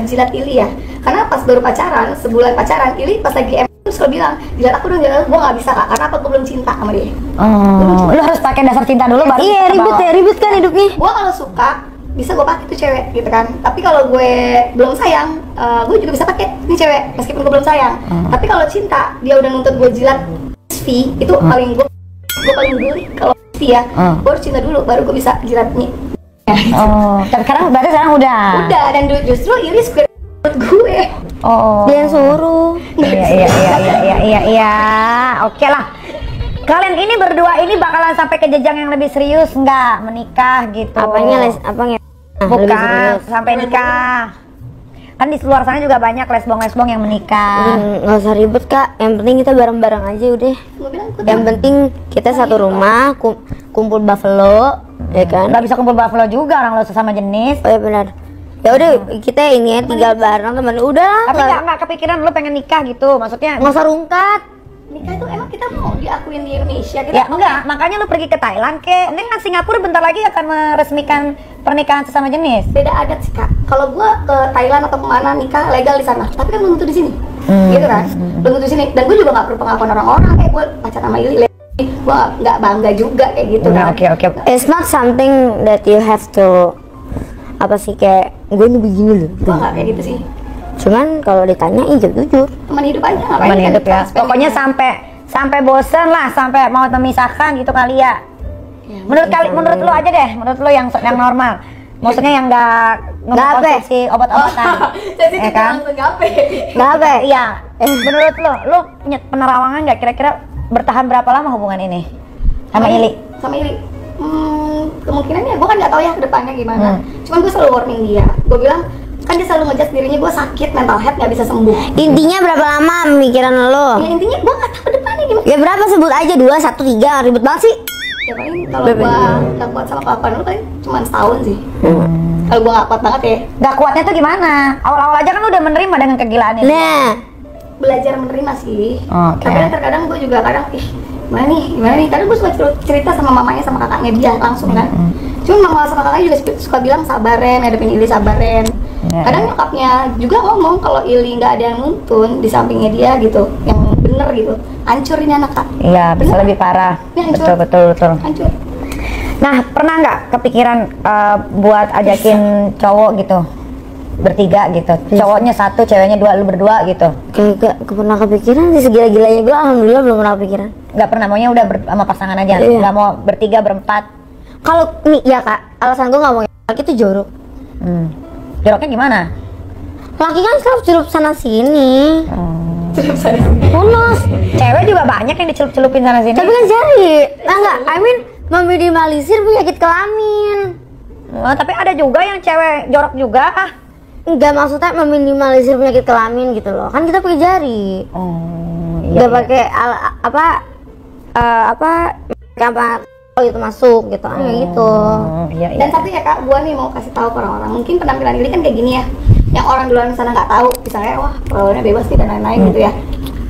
jilat Ili ya. Karena pas baru pacaran, sebulan pacaran, Ili pas lagi terus selalu bilang, jilat aku dong, jilat aku. Gue nggak bisa Kak, karena apa? Gue belum cinta sama dia. Oh, lu harus pakai dasar cinta dulu baru. Iya ribet ya, ribet kan hidupnya. Gue kalau suka bisa gue pakai tuh cewek gitu kan. Tapi kalau gue belum sayang, gue juga bisa pakai ini cewek meskipun gue belum sayang. Tapi kalau cinta, dia udah nuntut gue jilat V, itu paling gue paling peduli. Kalau V ya, gue harus cinta dulu baru gue bisa jilat nih. Oh, tapi sekarang udah. Udah, dan justru Iris gue menurut gue. Oh. Dia yang suruh. Iya. Oke lah. Kalian ini berdua ini bakalan sampai ke jenjang yang lebih serius nggak? Menikah gitu. Apanya apanya? Bukan sampai nikah. Kan di luar sana juga banyak lesbong yang menikah. Nggak usah ribet kak, yang penting kita bareng-bareng aja udah. Gue bilang Yang penting kita satu rumah, kumpul buffalo, ya kan? Nggak bisa kumpul buffalo juga orang lo sesama jenis. Oh ya benar. Ya udah kita ini ya tinggal bareng teman. Udah. Tapi nggak kepikiran lo pengen nikah gitu, maksudnya? Nggak usah rungkat. nikah itu emang kita mau diakuin di Indonesia kita Ya enggak, makanya lu pergi ke Thailand ke. Ini kan Singapura bentar lagi akan meresmikan pernikahan sesama jenis. beda adat sih Kak. Kalau gua ke Thailand atau kemana nikah legal di sana, tapi kan belum tentu di sini. Gitu kan? Belum tentu di sini. Dan gua juga nggak perlu pengakuan orang-orang kayak gua pacaran sama Ili. Gua nggak bangga juga kayak gitu kan. Oke. It's not something that you have to apa sih kayak gue ini begini loh. Gua nggak kayak gitu sih. Cuman kalau ditanya jujur. Teman hidup aja ngapain? Teman kan hidup ya. spend Pokoknya time. sampai bosen lah, sampai mau memisahkan gitu kali ya. Menurut lu aja deh, menurut lu yang normal. Maksudnya yang nggak mengkonsumsi obat-obatan. Jadi ya kita kan? langsung gape. Kenapa? Iya. Menurut lu punya penerawangan nggak kira-kira bertahan berapa lama hubungan ini sama Ili? Sama Ili. Kemungkinannya gue kan nggak tahu ya kedepannya gimana. Cuman gue selalu warning dia. Gue bilang kan dia selalu ngejudge dirinya gue sakit, mental health nggak bisa sembuh. Intinya berapa lama pemikiran lo? Ya intinya gue nggak tahu kedepannya gimana. Ya berapa sebut aja 2, 1, 3 ribet banget sih. Ya paling kalau gue nggak kuat sama kelakuan lu paling cuma setahun sih. Kalau gue nggak kuat banget ya. Nggak kuatnya tuh gimana? Awal-awal aja kan lu udah menerima dengan kegilaan ini. Nah, Belajar menerima sih. Oke. Tapi terkadang gue juga kadang gimana nih? Kadang gue suka cerita sama mamanya sama kakaknya dia langsung kan. Cuma mama sama kakaknya juga suka bilang sabarin, hadapin Ili sabarin. Kadang nyokapnya juga ngomong kalau Ili nggak ada yang nuntun di sampingnya dia gitu, yang bener gitu, hancurin anak Kak. Iya, bisa lebih parah. Ya, hancur. Betul. Hancur. Nah, pernah nggak kepikiran buat ajakin cowok gitu bertiga gitu, cowoknya satu, ceweknya dua, lu berdua gitu? kayak gak pernah kepikiran sih, segila-gilanya gue alhamdulillah belum pernah kepikiran. Nggak pernah, maunya udah sama pasangan aja, Iya. nggak mau bertiga, berempat. Kalau nih ya kak, alasan gue nggak mau laki itu jorok. Joroknya gimana? Laki kan selalu celup sana sini. Bonus. Cewek juga banyak yang dicelup-celupin sana sini. Tapi kan jari, nah nggak, I mean meminimalisir penyakit kelamin. Tapi ada juga yang cewek jorok juga. nggak maksudnya meminimalisir penyakit kelamin gitu loh, kan kita pakai jari, nggak pakai apa itu masuk gitu, gitu. Dan satu ya kak, gua nih mau kasih tahu ke orang-orang, mungkin penampilan ini kan kayak gini ya, yang orang di luar sana nggak tahu, misalnya wah perawaannya bebas nih dan lain-lain gitu ya.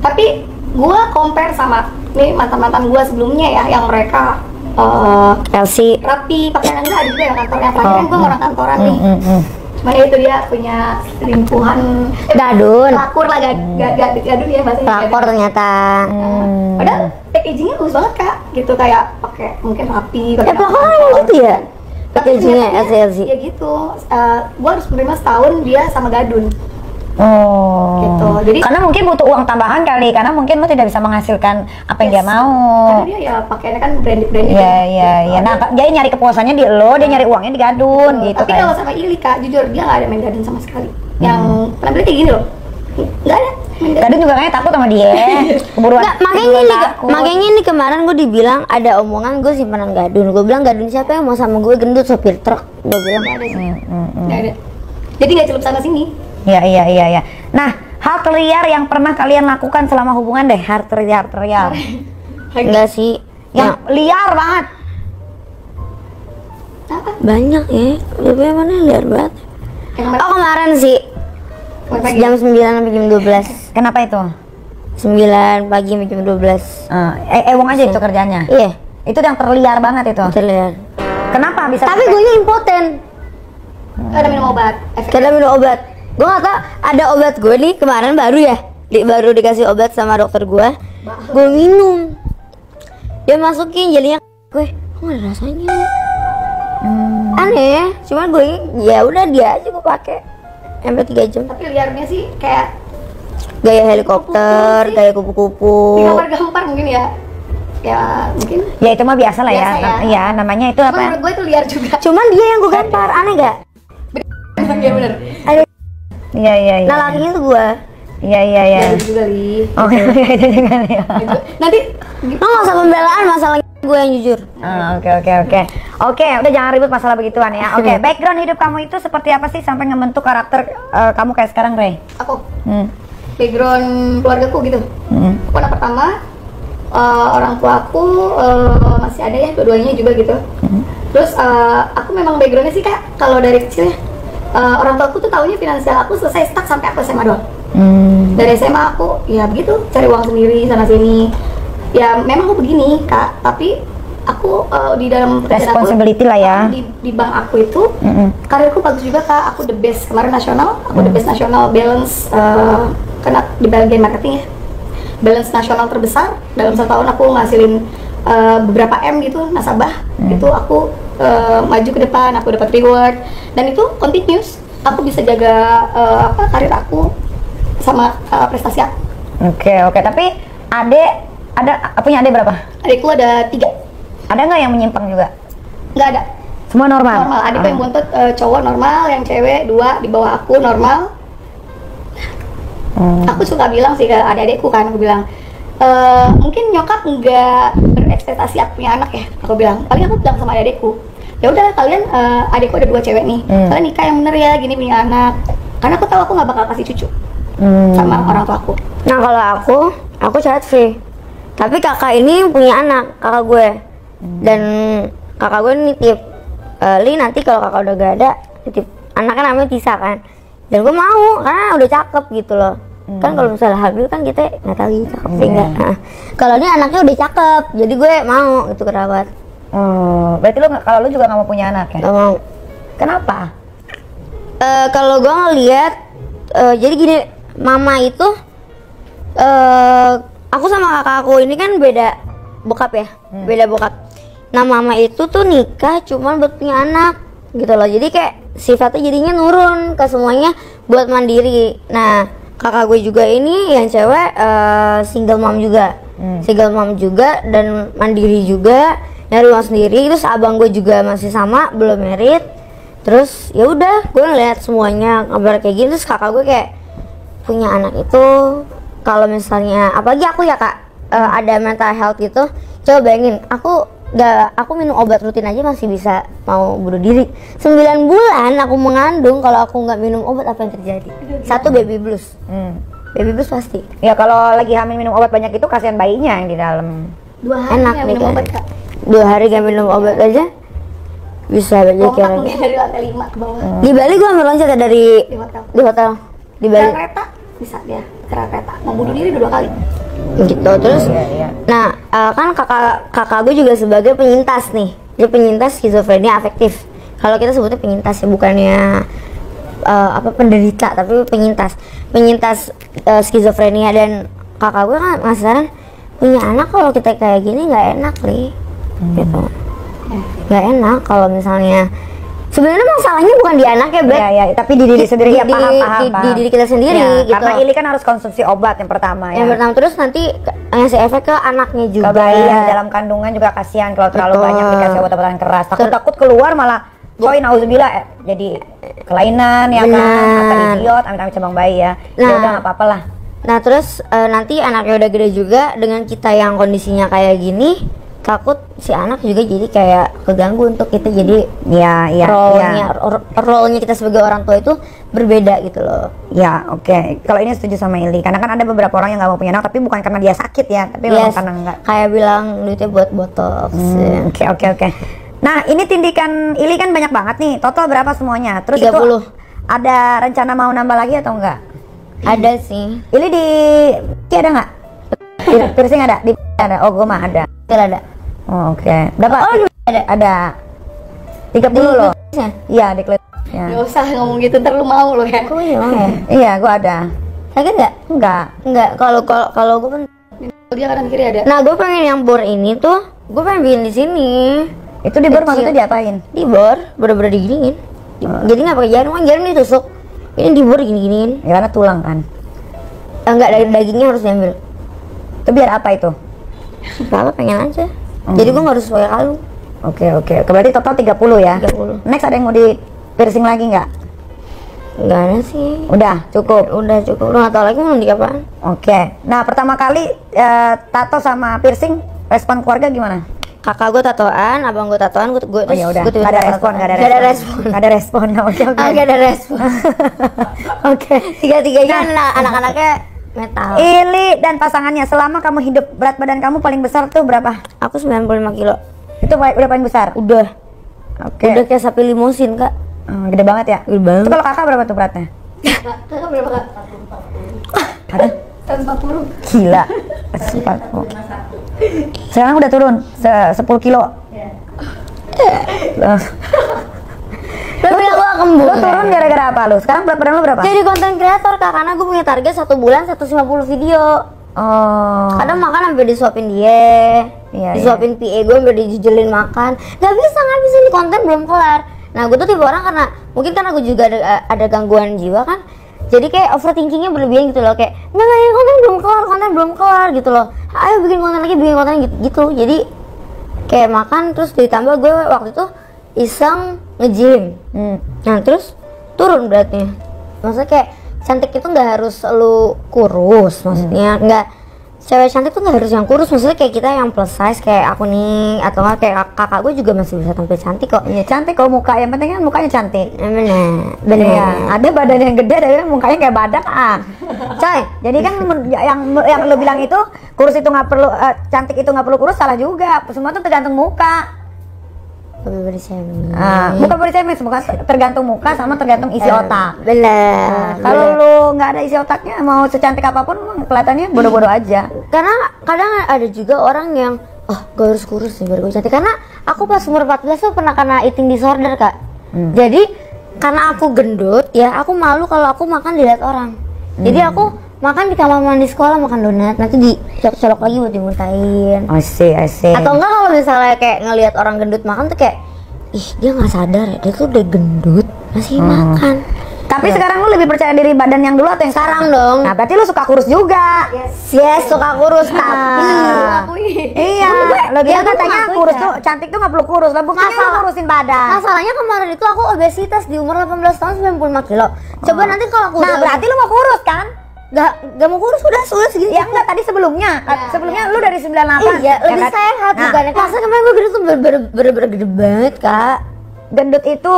Tapi gua compare sama nih mantan-mantan gua sebelumnya ya, yang mereka LC rapi, pakaian enggak ada juga yang kantornya. Terakhir kan gua orang kantoran nih. Cuman ya itu dia punya selingkuhan gadun, lakur lah, gadun ya bahasanya. lakor ternyata. Padahal packagingnya bagus banget kak, gitu kayak pakai mungkin rapi. Pelakornya gitu ya? Packagingnya LC. Ya gitu. Gua harus menerima setahun dia sama gadun. Gitu. Jadi karena mungkin butuh uang tambahan kali, karena mungkin lo tidak bisa menghasilkan apa yang dia mau. Karena dia ya pakaiannya kan branded. Iya. Nah, jadi nyari kepuasannya di lo, dia nyari uangnya di gadun gitu. Tapi kalau sama Ili kak, jujur dia nggak ada main gadun sama sekali. Yang penampilannya kayak gini loh, nggak ada. Gadun juga kayaknya takut sama dia. Keburuan. Nggak, makanya ini kemarin gue dibilang ada omongan gue simpanan gadun. Gue bilang gadun siapa yang mau sama gue, gendut sopir truk. Gue bilang Nggak ada sih. Nggak ada. Jadi nggak celup sana sini. Iya. Nah, hal terliar yang pernah kalian lakukan selama hubungan deh, hal terliar. enggak sih, Yang liar banget. Apa? banyak ya. Tapi yang mana yang liar banget? Oh kemarin sih, Pagi. jam 9 sampai jam 12. Kenapa itu? 9 pagi sampai jam 12. Ewong aja itu kerjanya. Iya, Itu yang terliar banget itu. terlihat. Kenapa bisa? Tapi gue nya impoten. Ada minum obat. Karena minum obat. Gue gak tau, ada obat gue nih kemarin baru ya, baru dikasih obat sama dokter gue. Gue minum, dia masukin jadinya gue, kok gak ada rasanya. Aneh, cuman gue ya udah dia aja gue pakai sampai 3 jam. Tapi liarnya sih kayak Gaya helikopter, gaya kupu-kupu. digampar-gampar mungkin ya. Ya mungkin. Ya itu mah biasa lah ya. Biasa ya. Iya, namanya itu Cuma apa? menurut gue itu liar juga. Cuman dia yang gue gampar, aneh gak? Iya bener. Iya. Nah lakinya tuh gue. Iya. Iya juga li. Oke, itu juga nih. Nanti Lo gak usah pembelaan, masalahnya gue yang jujur. Oke, udah jangan ribut masalah begituan ya. Oke, background hidup kamu itu seperti apa sih sampai ngebentuk karakter kamu kayak sekarang, Rey? aku background keluargaku gitu. Aku anak pertama, orang tua aku masih ada ya, dua-duanya juga gitu. Terus aku memang backgroundnya sih kak, kalau dari kecil ya, orang tua aku tuh taunya finansial aku selesai stuck sampai aku SMA doang. Dari SMA aku ya begitu, cari uang sendiri sana sini. Ya memang aku begini kak, tapi aku di dalam pekerjaan Responsibility lah ya. di bank aku itu karirku bagus juga kak. Aku the best kemarin nasional, aku the best nasional balance kena di bagian marketing ya, balance nasional terbesar dalam 1 tahun. Aku ngasilin beberapa M gitu nasabah. Itu aku maju ke depan, aku dapat reward dan itu continuous. Aku bisa jaga karir aku sama prestasi aku. Oke. Tapi punya adek berapa? Adikku ada 3. Ada nggak yang menyimpang juga? Nggak ada. Semua normal. Adikku yang bontot cowok normal, yang cewek 2 di bawah aku normal. Aku suka bilang sih ke adik-adikku kan, aku bilang mungkin nyokap nggak berekspektasi aku punya anak ya. Aku bilang, paling aku bilang sama adik-adikku, ya udah kalian, adikku ada 2 cewek nih, kalian nikah yang bener ya, gini punya anak. Karena aku tahu aku nggak bakal kasih cucu sama orang tua aku. Nah kalau aku child free. Tapi kakak ini punya anak, kakak gue. Dan kakak gue nitip, Li nanti kalau kakak udah gak ada, nitip anaknya namanya Tisa kan. Dan gue mau, karena udah cakep gitu loh. Kan kalau misalnya hamil kan kita nggak tahu cakep sih enggak. Nah, kalau ini anaknya udah cakep, jadi gue mau itu kerawat. Berarti kalau lu juga nggak mau punya anak ya? Gak mau. Kenapa? Kalau gue ngeliat, jadi gini, mama itu, aku sama kakak aku ini kan beda bokap ya, beda bokap. Nah mama itu tuh nikah cuman buat punya anak gitu loh. Jadi kayak sifatnya jadinya nurun ke semuanya buat mandiri. Nah kakak gue juga ini yang cewek single mom juga, single mom juga dan mandiri juga, nyari uang sendiri. Terus abang gue juga masih sama, belum married. Terus ya udah gue ngeliat semuanya kabar kayak gini. Terus kakak gue kayak punya anak itu, kalau misalnya apalagi aku ya kak, ada mental health gitu, coba bayangin aku aku minum obat rutin aja masih bisa mau bunuh diri. 9 bulan aku mengandung, kalau aku nggak minum obat apa yang terjadi? Satu, baby blues. Baby blues pasti. Ya kalau lagi hamil minum obat banyak itu kasihan bayinya yang di dalam. 2 hari Enak nggak nih minum kan. obat Kak. 2 hari gak minum obat aja bisa aja Kompak kira. nih dari lantai 5 ke bawah. Di Bali gue ambil loncat ya dari Di hotel. di Bali. Kereta bisa dia kereta. Mau bunuh diri 2 kali. Gitu terus. Iya. Nah kan kakak gue juga sebagai penyintas nih. Dia penyintas skizofrenia afektif. Kalau kita sebutnya penyintas ya, bukannya penderita, tapi penyintas skizofrenia. Dan kakak gue kan masalah punya anak, kalau kita kayak gini nggak enak nih, gitu. Nggak enak kalau misalnya sebenarnya masalahnya bukan di anaknya, Beb. Ya, tapi di diri sendiri ya, paham. Di diri kita sendiri, Ya, gitu. karena Ili kan harus konsumsi obat yang pertama ya. Yang pertama, terus nanti ngasih efek ke anaknya juga. Ke bayi yang dalam kandungan juga kasihan kalau terlalu Betul. banyak dikasih obat-obatan keras. Takut keluar malah nauzubillah jadi kelainan ya kan, atau idiot, amit-amit cabang bayi ya. Ya udah nggak apa-apa lah. Nah terus nanti anaknya udah gede juga, dengan kita yang kondisinya kayak gini, takut si anak juga jadi kayak keganggu untuk kita. Jadi role-nya kita sebagai orang tua itu berbeda gitu loh. Ya oke. Kalau ini setuju sama Ili, karena kan ada beberapa orang yang nggak mau punya anak tapi bukan karena dia sakit ya, tapi memang karena enggak. Kayak bilang duitnya buat botox. Oke. Nah ini tindikan Ili kan banyak banget nih, total berapa semuanya? Terus 30. itu ada rencana mau nambah lagi atau enggak? Ada sih. Ili di ada nggak? Piercing ada? Di ada? Oh gue mah ada. Ada. Oh, oke. Berapa? Oh, ada 30 loh. Iya di kulit. Nggak usah ngomong gitu, ntar lu mau lo ya. Kok ya? Iya gue ada. Sakit nggak? Enggak. Kalau gue kan. Dia kanan kiri ada. Nah gue pengen yang bor ini tuh, gue pengen bikin di sini. Itu di bor maksudnya diapain? Di bor, bener-bener diginiin. Jadi nggak pakai jarum, kan jarum ditusuk. Ini di bor gini-giniin. Ya karena tulang kan. Enggak, dagingnya harus diambil. Itu biar apa itu? Apa pengen aja. Jadi gue nggak harus pakai kalung. Oke. Berarti total 30 ya? 30. Next ada yang mau di piercing lagi nggak? Nggak ada sih. Udah cukup. Udah cukup. Udah nggak tahu lagi mau di apaan. Oke. Nah pertama kali tato sama piercing, respon keluarga gimana? Kakak gue tatoan, abang gue tatoan, gue Oh ya udah. Nggak ada respon. Oke. Gak ada respon. Oke. Tiga-tiganya anak-anaknya metal. Ili dan pasangannya, selama kamu hidup, berat badan kamu paling besar tuh berapa? Aku 95 kilo. Itu udah paling besar? Udah. Oke. Udah kayak sapi limusin, Kak. Gede banget ya? Gede banget. Itu kalau kakak berapa tuh beratnya? Kakak berapa Kak? Ada? 140. Gila. 140. Sekarang udah turun 10 kilo. Tapi aku kembung. Lu turun gara-gara apa lu? Sekarang berat badan lu berapa? Jadi konten kreator, Kak, karena gue punya target 1 bulan 150 video. Oh. Kadang makan sampai disuapin dia, Iya, disuapin PA gue sampai dijujelin makan. Gak bisa nih, konten belum kelar. Nah gue tuh tipe orang, karena mungkin karena gue juga ada gangguan jiwa kan. Jadi kayak overthinkingnya berlebihan gitu loh, kayak nggak konten belum kelar gitu loh. Ayo bikin konten lagi gitu. Jadi kayak makan terus ditambah gue waktu itu iseng nge-gym. Nah terus turun beratnya. Maksudnya kayak cantik itu nggak harus lu kurus, maksudnya nggak. Cewek cantik tuh nggak harus yang kurus, maksudnya kayak kita yang plus size kayak aku nih, atau nggak kayak kakak gue juga masih bisa tampil cantik kok. Iya cantik kok, muka yang penting kan mukanya cantik. Bener. Iya, ada badan yang gede tapi mukanya kayak badak Coy, jadi kan yang lo bilang itu kurus itu nggak perlu, cantik itu nggak perlu kurus, salah juga. Semua tuh tergantung muka. Body shaming. Bukan body shaming, bukan tergantung muka sama tergantung isi otak. Bener. Kalau lu nggak ada isi otaknya, mau secantik apapun kelihatannya bodoh-bodoh aja. Karena kadang ada juga orang yang gue harus kurus nih baru gue cantik. Karena aku pas umur 14 tuh pernah kena eating disorder, Kak. Jadi karena aku gendut ya, aku malu kalau aku makan dilihat orang. Jadi aku makan di kamar mandi sekolah, makan donat, nanti dicolok-colok lagi buat dimuntahin. I see. Atau enggak kalau misalnya kayak ngelihat orang gendut makan tuh kayak, ih dia nggak sadar ya, dia tuh udah gendut masih makan. Tapi sekarang lu lebih percaya diri badan yang dulu atau yang Sekarang dong. Nah berarti lu suka kurus juga. Yes, suka kurus tapi Iya, lo dia katanya kurus tuh, cantik tuh nggak perlu kurus. Lah buktinya lu kurusin badan. Masalahnya kemarin itu aku obesitas di umur 18 tahun 95 kilo. Coba nanti kalau aku Nah berarti lu mau kurus kan? Gak mau kurus udah segini. Ya enggak, tadi sebelumnya. Sebelumnya lu dari 98. Iya, lebih kan? sehat Nah, bukannya. Masa kemarin gue gendut tuh bener-bener gede banget, Kak. gendut itu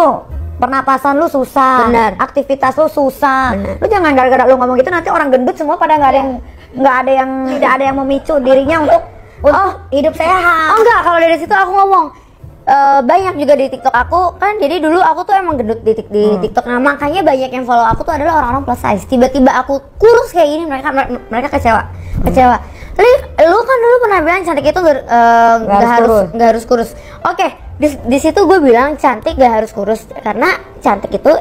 pernapasan lu susah, Benar. aktivitas lu susah. Benar. Lu jangan gara-gara lu ngomong gitu nanti orang gendut semua pada nggak ada yang tidak ada yang memicu dirinya untuk hidup sehat. Oh enggak, kalau dari situ aku ngomong banyak juga di TikTok aku kan, jadi dulu aku tuh emang gendut di TikTok. Nah makanya banyak yang follow aku tuh adalah orang-orang plus size. Tiba-tiba aku kurus kayak gini, mereka kecewa. Lu kan dulu pernah bilang cantik itu nggak harus kurus. Oke, di situ gue bilang cantik gak harus kurus karena cantik itu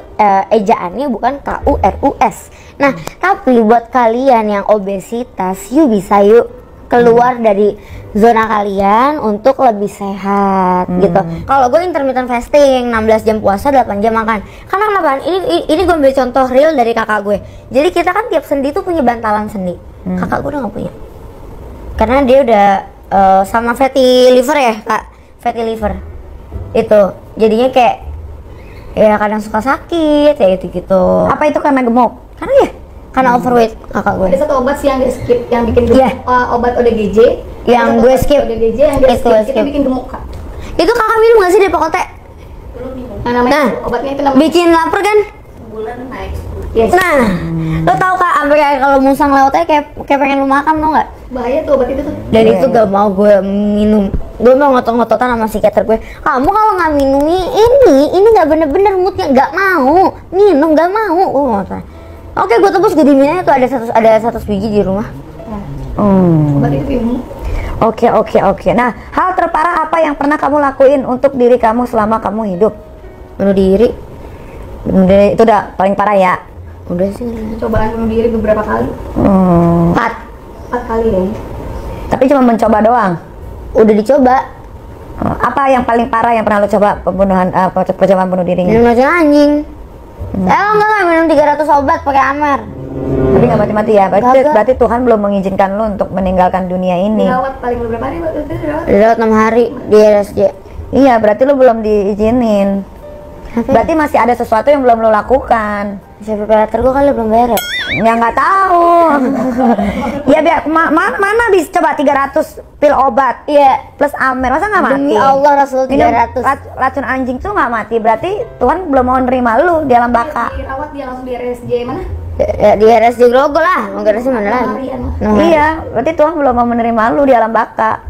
ejaannya bukan KURUS. Nah tapi buat kalian yang obesitas, yuk keluar dari zona kalian untuk lebih sehat gitu. Kalau gue intermittent fasting 16 jam puasa 8 jam makan. Karena kenapa? Ini gue ambil contoh real dari kakak gue. Jadi kita kan tiap sendi tuh punya bantalan sendi. Kakak gue udah gak punya. Karena dia udah sama fatty liver ya, Kak. Fatty liver. Itu. Jadinya kayak ya kadang suka sakit ya gitu. Apa itu karena gemuk? Karena overweight kakak gue. Ada satu obat sih yang dia skip, yang bikin gemuk. Obat ODGJ. Yang gue skip. ODGJ yang dia skip, itu bikin gemuk, Kak. Itu kakak minum gak sih Depokote? Nah, obatnya itu namanya bikin lapar kan? bulan naik. Yes. Nah, lo tau Kak, sampai kayak kalau musang lewatnya kayak pengen lu makan, tau nggak? Bahaya tuh obat itu tuh. Dan itu gak mau gue minum. Gue mau ngotot-ngototan sama psikiater gue. Kamu kalau nggak minum ini nggak bener-bener moodnya, nggak mau minum, nggak mau. Gue ngotot. Oke, gue tebus, gue diminumnya tuh ada 100 biji di rumah. Obat itu minum. Oke. Nah, hal terparah apa yang pernah kamu lakuin untuk diri kamu selama kamu hidup? Bunuh diri. Itu udah paling parah ya? Udah sih. Cobaan bunuh diri beberapa kali. 4 kali ya. Tapi cuma mencoba doang? Udah dicoba. Apa yang paling parah yang pernah lo coba percobaan bunuh dirinya? Minum racun anjing. Enggak minum 300 obat pakai Amer. Tapi nggak mati-mati ya? Berarti Tuhan belum mengizinkan lo untuk meninggalkan dunia ini. Dirawat paling beberapa hari waktu itu Dirawat 6 hari di RSJ. Iya, berarti lo belum diizinin. Berarti masih ada sesuatu yang belum lo lakukan. Siapa pelater gue kali belum bayar ya? Ya nggak tahu. Ya biar mana bisa coba 300 pil obat. Iya. Plus Amer, masa nggak mati? Demi Allah Rasul 300. Racun anjing tuh nggak mati. Berarti Tuhan belum mau nerima lu di alam baka. dirawat dia langsung di RSJ mana? Di RSJ Grogol lah. Mau RSJ mana lagi? Iya, berarti Tuhan belum mau menerima lu di alam baka.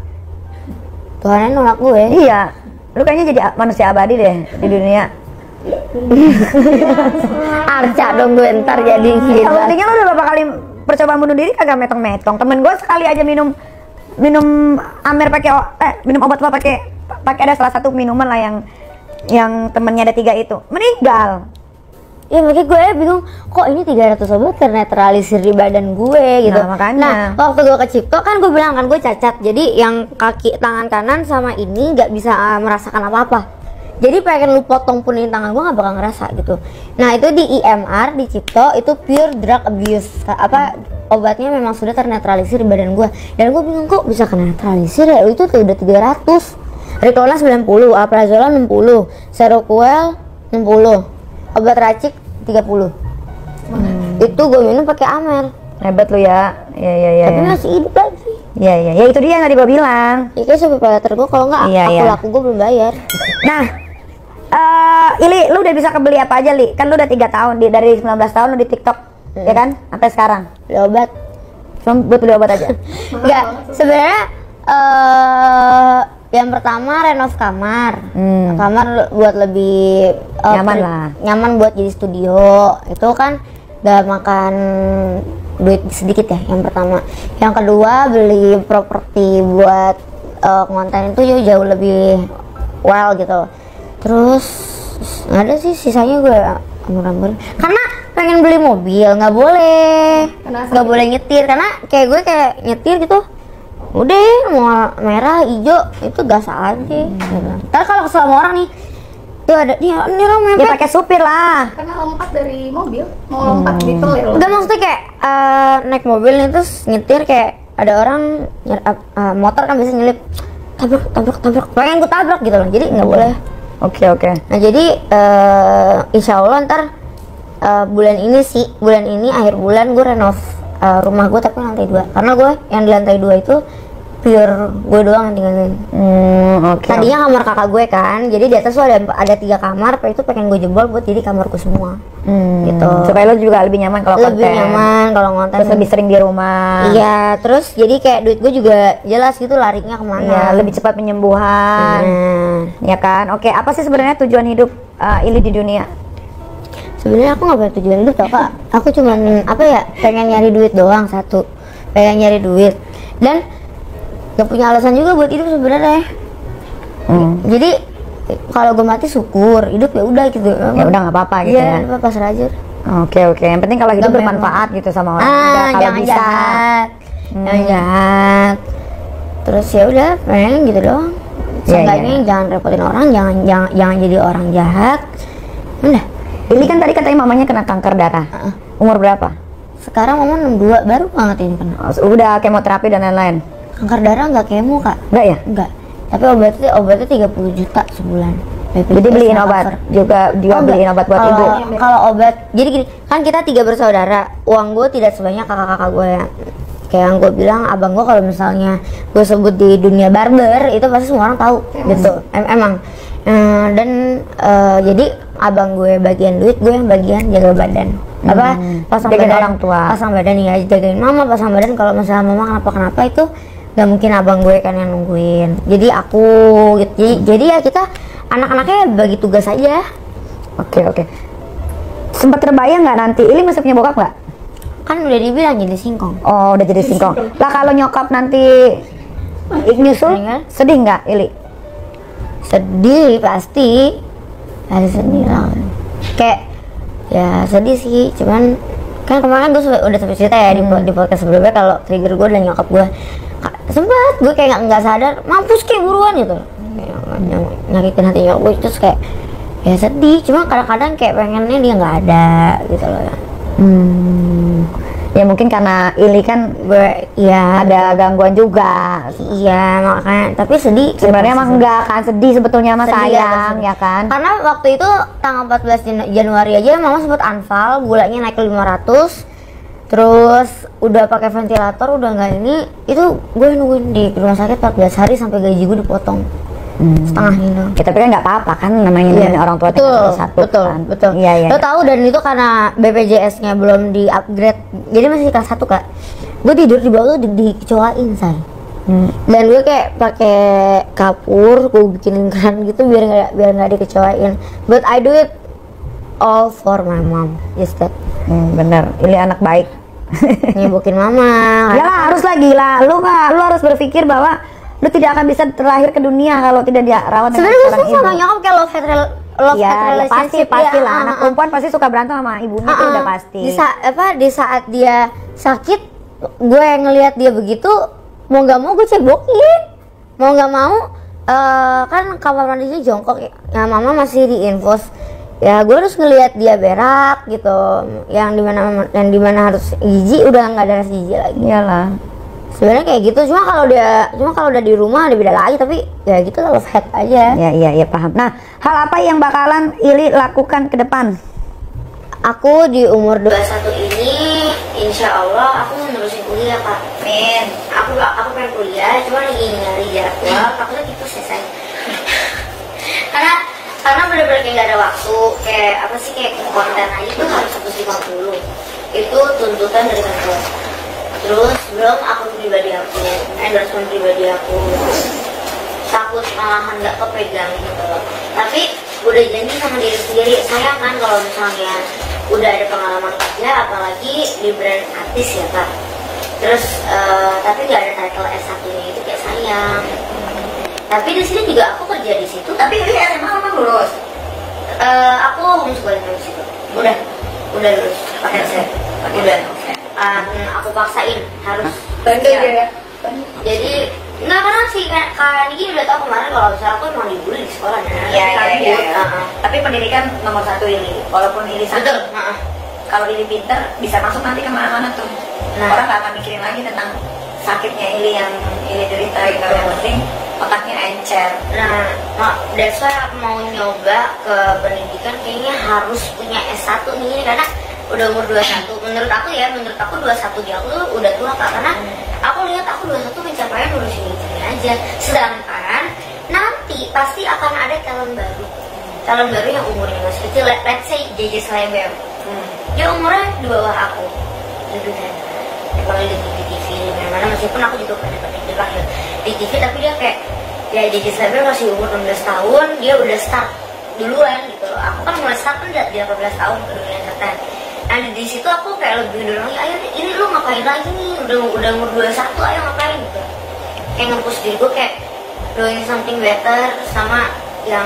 Tuhannya nolak gue. Iya, lu kayaknya jadi manusia abadi deh di dunia. Arca dong gue ntar jadi Yang pentingnya lu udah berapa kali percobaan bunuh diri kagak metong-metong. Temen gue sekali aja minum Amer minum obat apa pakai ada salah satu minuman lah yang temennya ada 3 itu meninggal. Ya makanya gue bingung, kok ini 300 obat ternetralisir di badan gue gitu. Nah, makanya. Nah, waktu gue ke Cipto kan gue bilang kan gue cacat. Jadi yang tangan kanan sama ini nggak bisa merasakan apa-apa. Jadi pengen lu potong pun ini tangan gue nggak bakal ngerasa gitu. Nah itu di IMR di Cipto itu pure drug abuse. Obatnya memang sudah ternetralisir di badan gue. Dan gue bingung kok bisa ternetralisir ya, itu tuh udah 300. Ricola 90, Alprazolam 60, Seroquel 60. Obat racik 30. Itu gue minum pakai Amer. Hebat lu ya. Iya. Tapi masih hidup lagi. Iya. Ya itu dia yang tadi gue bilang. Ya kayak sampai pelater gue kalau nggak aku laku gue belum bayar. Nah, Ili, lu udah bisa kebeli apa aja, Li? Kan lu udah 3 tahun dari 19 tahun lu di TikTok, ya kan? Sampai sekarang. Beli obat. Cuma buat beli obat aja. Enggak, sebenarnya yang pertama renov kamar. Kamar buat lebih nyaman lah. Nyaman buat jadi studio. Itu kan udah makan duit sedikit ya yang pertama. Yang kedua beli properti buat konten itu jauh lebih well gitu. Terus ada sih sisanya gue ambil karena pengen beli mobil nggak boleh nyetir karena kayak gue kayak nyetir gitu udah mau merah hijau itu gas aja tapi kalau kesel sama orang nih tuh ada ini orang mepet Ya pakai supir lah. Karena lompat dari mobil mau lompat di tol. enggak maksudnya kayak naik mobil nih terus nyetir kayak ada orang motor kan biasa nyelip tabrak pengen gue tabrak gitu loh jadi nggak boleh. Oke. Nah jadi insya Allah ntar bulan ini akhir bulan gue renov rumah gue tapi lantai 2, karena gue yang di lantai 2 itu pure gue doang yang tinggalin. Tadinya kamar kakak gue kan, jadi di atas tuh ada 3 kamar, itu pengen gue jebol buat jadi kamarku semua. Gitu. Supaya lo juga lebih nyaman kalau konten. Lebih nyaman kalau ngonten. Terus lebih sering di rumah. Iya, terus jadi kayak duit gue juga jelas gitu larinya kemana. Iya, lebih cepat penyembuhan. Ya kan? Oke, apa sih sebenarnya tujuan hidup Ili di dunia? Sebenarnya aku nggak punya tujuan hidup tau kak. Aku cuman pengen nyari duit doang, satu. Pengen nyari duit dan gak punya alasan juga buat hidup sebenarnya. Jadi kalau gue mati syukur, hidup ya udah gitu. Ya udah nggak apa-apa gitu ya. Iya, pasrah aja. Oke. Yang penting kalau hidup bermanfaat gitu sama orang. Kalau Jangan bisa. jahat. Jangan jahat. Terus ya udah, pengen gitu doang. Seenggaknya jangan repotin orang, jangan jadi orang jahat. Udah. Ini kan tadi katanya mamanya kena kanker darah. Umur berapa? Sekarang mama 62, baru banget ini kena. Udah kemoterapi dan lain-lain. Kanker darah nggak kemo kak? Enggak ya? Enggak. Tapi obatnya 30 juta sebulan. Jadi beliin obat juga, dia beliin obat buat ibu. Kalau obat, jadi gini, kan kita 3 bersaudara. Uang gue tidak sebanyak kakak-kakak gue ya. Kayak yang gue bilang, abang gue kalau misalnya gue sebut di dunia barber, itu pasti semua orang tahu gitu. Emang. Jadi abang gue bagian duit, gue yang bagian jaga badan. Pasang badan orang tua. Pasang badan ya, jagain mama, pasang badan kalau misalnya mama kenapa itu gak mungkin abang gue kan yang nungguin. Jadi aku gitu. Jadi ya kita anak-anaknya bagi tugas aja. Oke. Sempat terbayang nggak nanti Ili masih punya bokap nggak? Kan udah dibilang jadi singkong. Oh, udah jadi singkong. Lah kalau nyokap nanti nyusul, sedih nggak Ili? Sedih pasti. Ada sedih lah. Kayak ya sedih sih, cuman kan kemarin gue udah sampai cerita ya di podcast sebelumnya kalau trigger gue dan nyokap gue. Sempat gue kayak nggak sadar, mampus kayak buruan gitu. Nyakitin hati nyokap gue, terus kayak ya sedih, cuma kadang-kadang kayak pengennya dia nggak ada gitu loh. Ya mungkin karena Ili kan ada gangguan juga. Iya makanya, tapi sedih. Sebenarnya emang enggak kan, sedih sebetulnya mas sayang ya kan. Karena waktu itu tanggal 14 Januari aja mama sempat anfal, gulanya naik ke 500. Terus udah pakai ventilator, udah nggak ini, itu gue nungguin di rumah sakit 14 hari sampai gaji gue dipotong. Setengahnya. Ya, tapi kan nggak apa-apa kan, namanya orang tua tinggal satu. Betul. Iya. Lo tahu, dan itu karena BPJS-nya belum di upgrade, jadi masih kelas 1 kak. Gue tidur di bawah tuh dikecoain say. Dan gue kayak pakai kapur, gue bikinin keran gitu biar nggak dikecoain. But I do it all for my mom. Yes that. Bener. Ili anak baik. Nyebokin mama. Ya harus lah, gila. Lu harus berpikir bahwa lu tidak akan bisa terlahir ke dunia kalau tidak dirawat dengan sebenarnya seorang ibu. Sama nyokap kayak love hate relationship. Pasti lah. Anak perempuan pasti suka berantem sama ibunya, itu udah pasti. Di saat dia sakit, gue ngelihat dia begitu, mau nggak mau gue cebokin. Mau nggak mau, kan kamar mandinya jongkok ya, mama masih diinfus. Ya gue harus ngelihat dia berak gitu, yang dimana harus jijik udah nggak ada rasa jijik lagi. Iyalah. Sebenarnya kayak gitu, cuma kalau udah di rumah ada beda lagi, tapi ya gitu love hate aja. Iya paham. Nah, hal apa yang bakalan Ili lakukan ke depan? Aku di umur 21 ini, insya Allah aku menerusin kuliah Kak. Aku pengen kuliah, cuma lagi nyari jadwal, takutnya gitu selesai. karena bener-bener kayak gak ada waktu, kayak konten aja tuh harus 150. Itu tuntutan dari kantor. Terus belum akun pribadi aku, endorsement pribadi aku, takut malahan nggak kepegang gitu loh. Tapi udah janji sama diri sendiri, sayang kan kalau misalnya udah ada pengalaman kerja, apalagi di brand artis ya Kak. Terus tapi nggak ada title S1-nya, itu kayak sayang. Tapi di sini juga aku kerja di situ. Tapi ini SMA memang lulus. Aku homeschooling di situ. Udah lulus pakai resep. Udah. Aku paksain harus ya. Jadi nggak, karena sih Kak Niki udah tahu kemarin kalau misalnya aku emang dibully di sekolah. Iya. Tapi pendidikan nomor 1 ini, walaupun ini sakit. Kalau ini pinter bisa masuk nanti kemana-mana tuh. Orang nggak akan mikirin lagi tentang sakitnya Ili yang Ili derita gitu. Yang penting otaknya encer. That's why aku mau nyoba ke pendidikan, kayaknya harus punya S1 nih, karena udah umur 21. Menurut aku 21 di aku tuh udah tua Kak, karena aku lihat aku 21 pencapaian udah sini aja. Sedangkan nanti pasti akan ada calon baru yang umurnya masih kecil. Let's say JJ Slebem, dia umurnya di bawah aku gitu kan. Kalau di TV mana meskipun aku juga pernah dipanggil di TV, tapi dia kayak ya JJ Slebem masih umur 16 tahun, dia udah start duluan gitu loh. Aku kan mulai start kan di 18 tahun ke dunia entertain. Nah di situ aku kayak lebih dorong, ayo ini lu ngapain lagi nih, udah umur 21, ayo ngapain gitu. Kayak nge-push diri gue kayak doing something better sama yang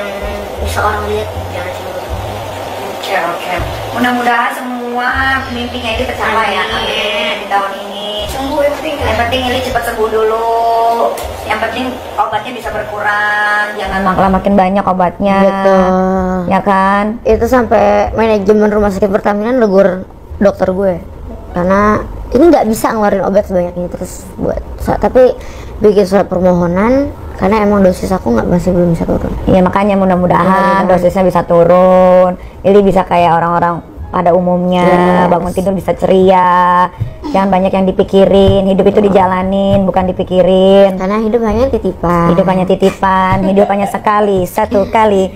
bisa orang lihat, jangan cuma Oke. Mudah-mudahan semua mimpinya ini tercapai ya. Amin. Di tahun ini. Sembuh yang penting. Yang penting ini cepat sembuh dulu. Yang penting obatnya bisa berkurang. Jangan makin banyak obatnya. Betul. Ya kan? Itu sampai manajemen rumah sakit Pertamina negur dokter gue karena ini nggak bisa ngeluarin obat sebanyak ini terus buat tapi bikin surat permohonan karena emang dosis aku masih belum bisa turun. Iya makanya mudah-mudahan dosisnya bisa turun. Jadi bisa kayak orang-orang pada umumnya, bangun tidur bisa ceria. Jangan banyak yang dipikirin. Hidup itu dijalanin, bukan dipikirin. Karena hidup hanya titipan. Hidup hanya sekali, satu kali.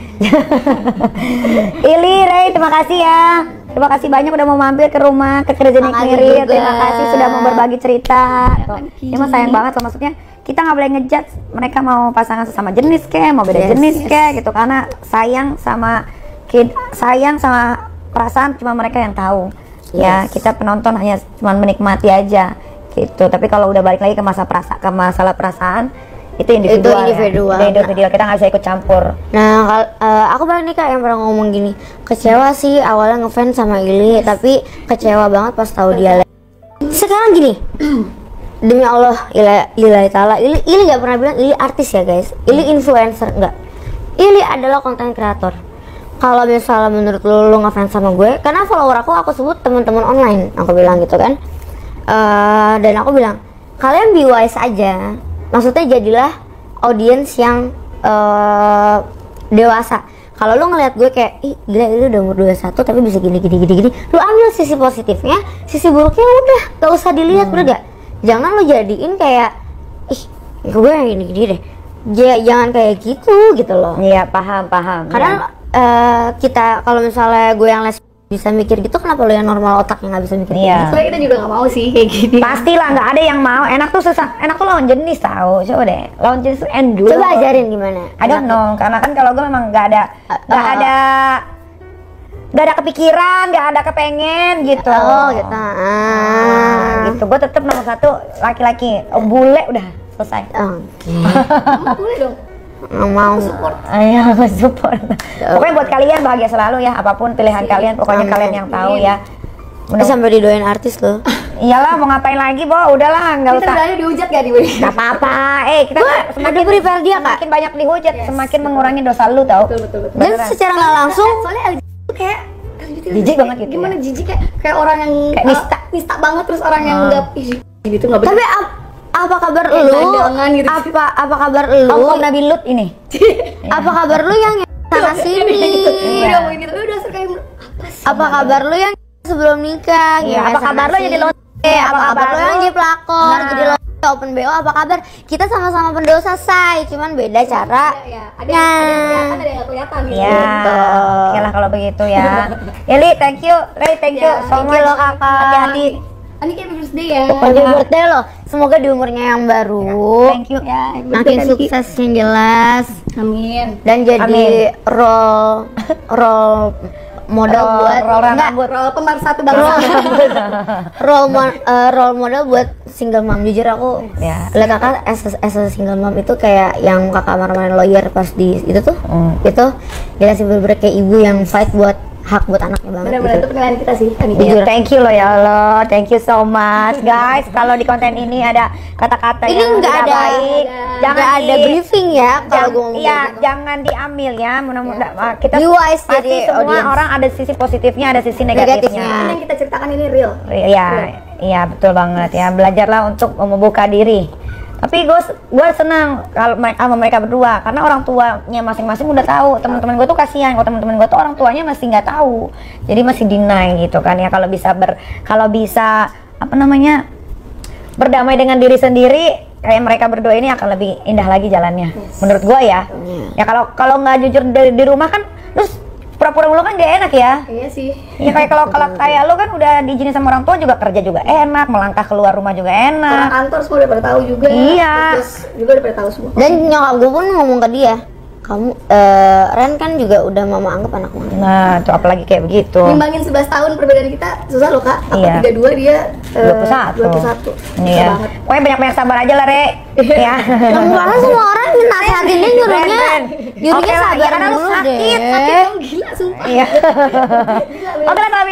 Ili, Ray, terima kasih ya. Terima kasih banyak udah mau mampir ke rumah, ke Kerja Nikmiri. Terima kasih sudah mau berbagi cerita. Ini mah sayang banget loh, maksudnya kita nggak boleh ngejudge mereka mau pasangan sesama jenis kek, mau beda jenis kek gitu, karena sayang sama perasaan cuma mereka yang tahu. Ya kita penonton hanya cuma menikmati aja gitu. Tapi kalau udah balik lagi ke masalah perasaan itu individual. Individual. Kita nggak bisa ikut campur. Nah aku balik nih Kak yang pernah ngomong gini, kecewa sih awalnya ngefans sama Ili, tapi kecewa banget pas tahu dia. Sekarang gini. Demi Allah, lillahi ta'ala, Ili gak pernah bilang Ili artis ya guys, Ili influencer, enggak. Ili adalah konten kreator. Kalau misalnya menurut lu ngefans sama gue, karena follower aku sebut teman-teman online, aku bilang gitu kan. Dan aku bilang, kalian be wise aja. Maksudnya jadilah audience yang dewasa. Kalau lu ngeliat gue kayak, ih gila ini udah umur 21 tapi bisa gini, lu ambil sisi positifnya, sisi buruknya udah, gak usah dilihat, bener gak? Jangan lo jadiin kayak ih gue yang gini deh, jangan kayak gitu loh. Iya paham karena kita kalau misalnya gue yang les bisa mikir gitu, kenapa lo yang normal otaknya nggak bisa mikir gitu? Soalnya kita juga nggak mau sih kayak gini. Pastilah nggak ada yang mau. Enak tuh lawan jenis tahu. Coba deh lawan jenis tuh dulu. Coba ajarin gimana. I don't know, karena kan kalau gue memang nggak ada kepikiran, nggak ada kepengen gitu. Gitu. Gitu. Gue tetap nomor 1 laki-laki, bule udah selesai. Boleh dong. Nggak mau. Ayo support. Pokoknya buat kalian bahagia selalu ya, apapun pilihan kalian, pokoknya kalian yang tahu ya. Sampai didoain artis loh. Iyalah mau ngapain lagi, Bo? Udahlah, nggak usah. Kita dihujat gak di Nggak apa-apa. Kita semakin prepare dia Kak. Semakin banyak dihujat, semakin mengurangi dosa lu tau. Betul. Dan secara nggak langsung, soalnya kayak jijik banget gitu. Gimana jijik kayak orang yang kayak nista banget, terus orang yang nggak gitu nggak. Tapi apa kabar lu? Gitu. Apa kabar lu? Om Nabi Lut ini. Apa kabar lu yang sana sini? Udah ngomongin gitu, udah kayak apa sih? Apa kabar lu yang sebelum nikah? Apa kabar lu jadi lonte? Apa kabar lu yang jadi pelakor? Jadi lonte open BO? Apa kabar? Kita sama-sama pendosa say, cuman beda cara. Ada yang nggak kelihatan gitu. Ya, oke lah kalau begitu ya. Eli, thank you, Ray, thank you so much. Lo kakak. Hati-hati. Ini kayak birthday ya. Happy birthday lo. Semoga di umurnya yang baru. Thank you. Ya, Makin sukses yang jelas. Amin. Dan jadi role model buat role pemersatu bangsa. Role model buat single mom. Jujur aku lihat kakak as a single mom itu kayak yang kakak marah-marahin lawyer pas di itu tuh itu dia sih bener-bener kayak ibu yang fight buat hak buat anaknya banget. Benar-benar itu penilaian kita sih. Jujur, thank you loh ya Allah, thank you so much guys. Kalau di konten ini ada kata-kata yang nggak ada baik, jangan ada briefing ya kalau gue ngomong iya, gitu. Jangan diambil ya. Mudah-mudahan kita Be wise pasti jadi semua audience. orang ada sisi positifnya, ada sisi negatifnya. Yang kita ceritakan ini real. Iya betul banget ya. Belajarlah untuk membuka diri. Tapi gue senang kalau sama mereka berdua karena orang tuanya masing-masing udah tahu. Teman-teman gue tuh kasihan, kalau teman-teman gue tuh orang tuanya masih nggak tahu, jadi masih deny gitu kan ya. Kalau bisa apa namanya, berdamai dengan diri sendiri, kayak mereka berdua ini akan lebih indah lagi jalannya. Menurut gue ya. Ya kalau nggak jujur di rumah kan, terus pura-pura mulu kan gak enak ya. Iya sih. Ya kayak kalau kayak lu kan udah diizinin sama orang tua juga, kerja juga enak, melangkah keluar rumah juga enak. Orang kantor semua udah pada tahu juga. Iya. Terus juga udah pada tahu semua. Dan nyokap gue pun ngomong ke dia, kamu Ren kan juga udah mama anggap anak mama. Nah, tuh apalagi kayak begitu. Nimbangin 11 tahun perbedaan kita susah loh Kak. Aku Iya. 32, dia 21. 21. Iya. Susah banget. Pokoknya banyak-banyak sabar aja lah, Re. Ya. Yang mana semua orang nasihatin dia nyuruhnya, Ren. nyuruhnya Oke lah, sabar ya karena lu dulu sakit, deh. Sakit dong, gila sumpah. Iya. Gila, bener. Oke lah kalau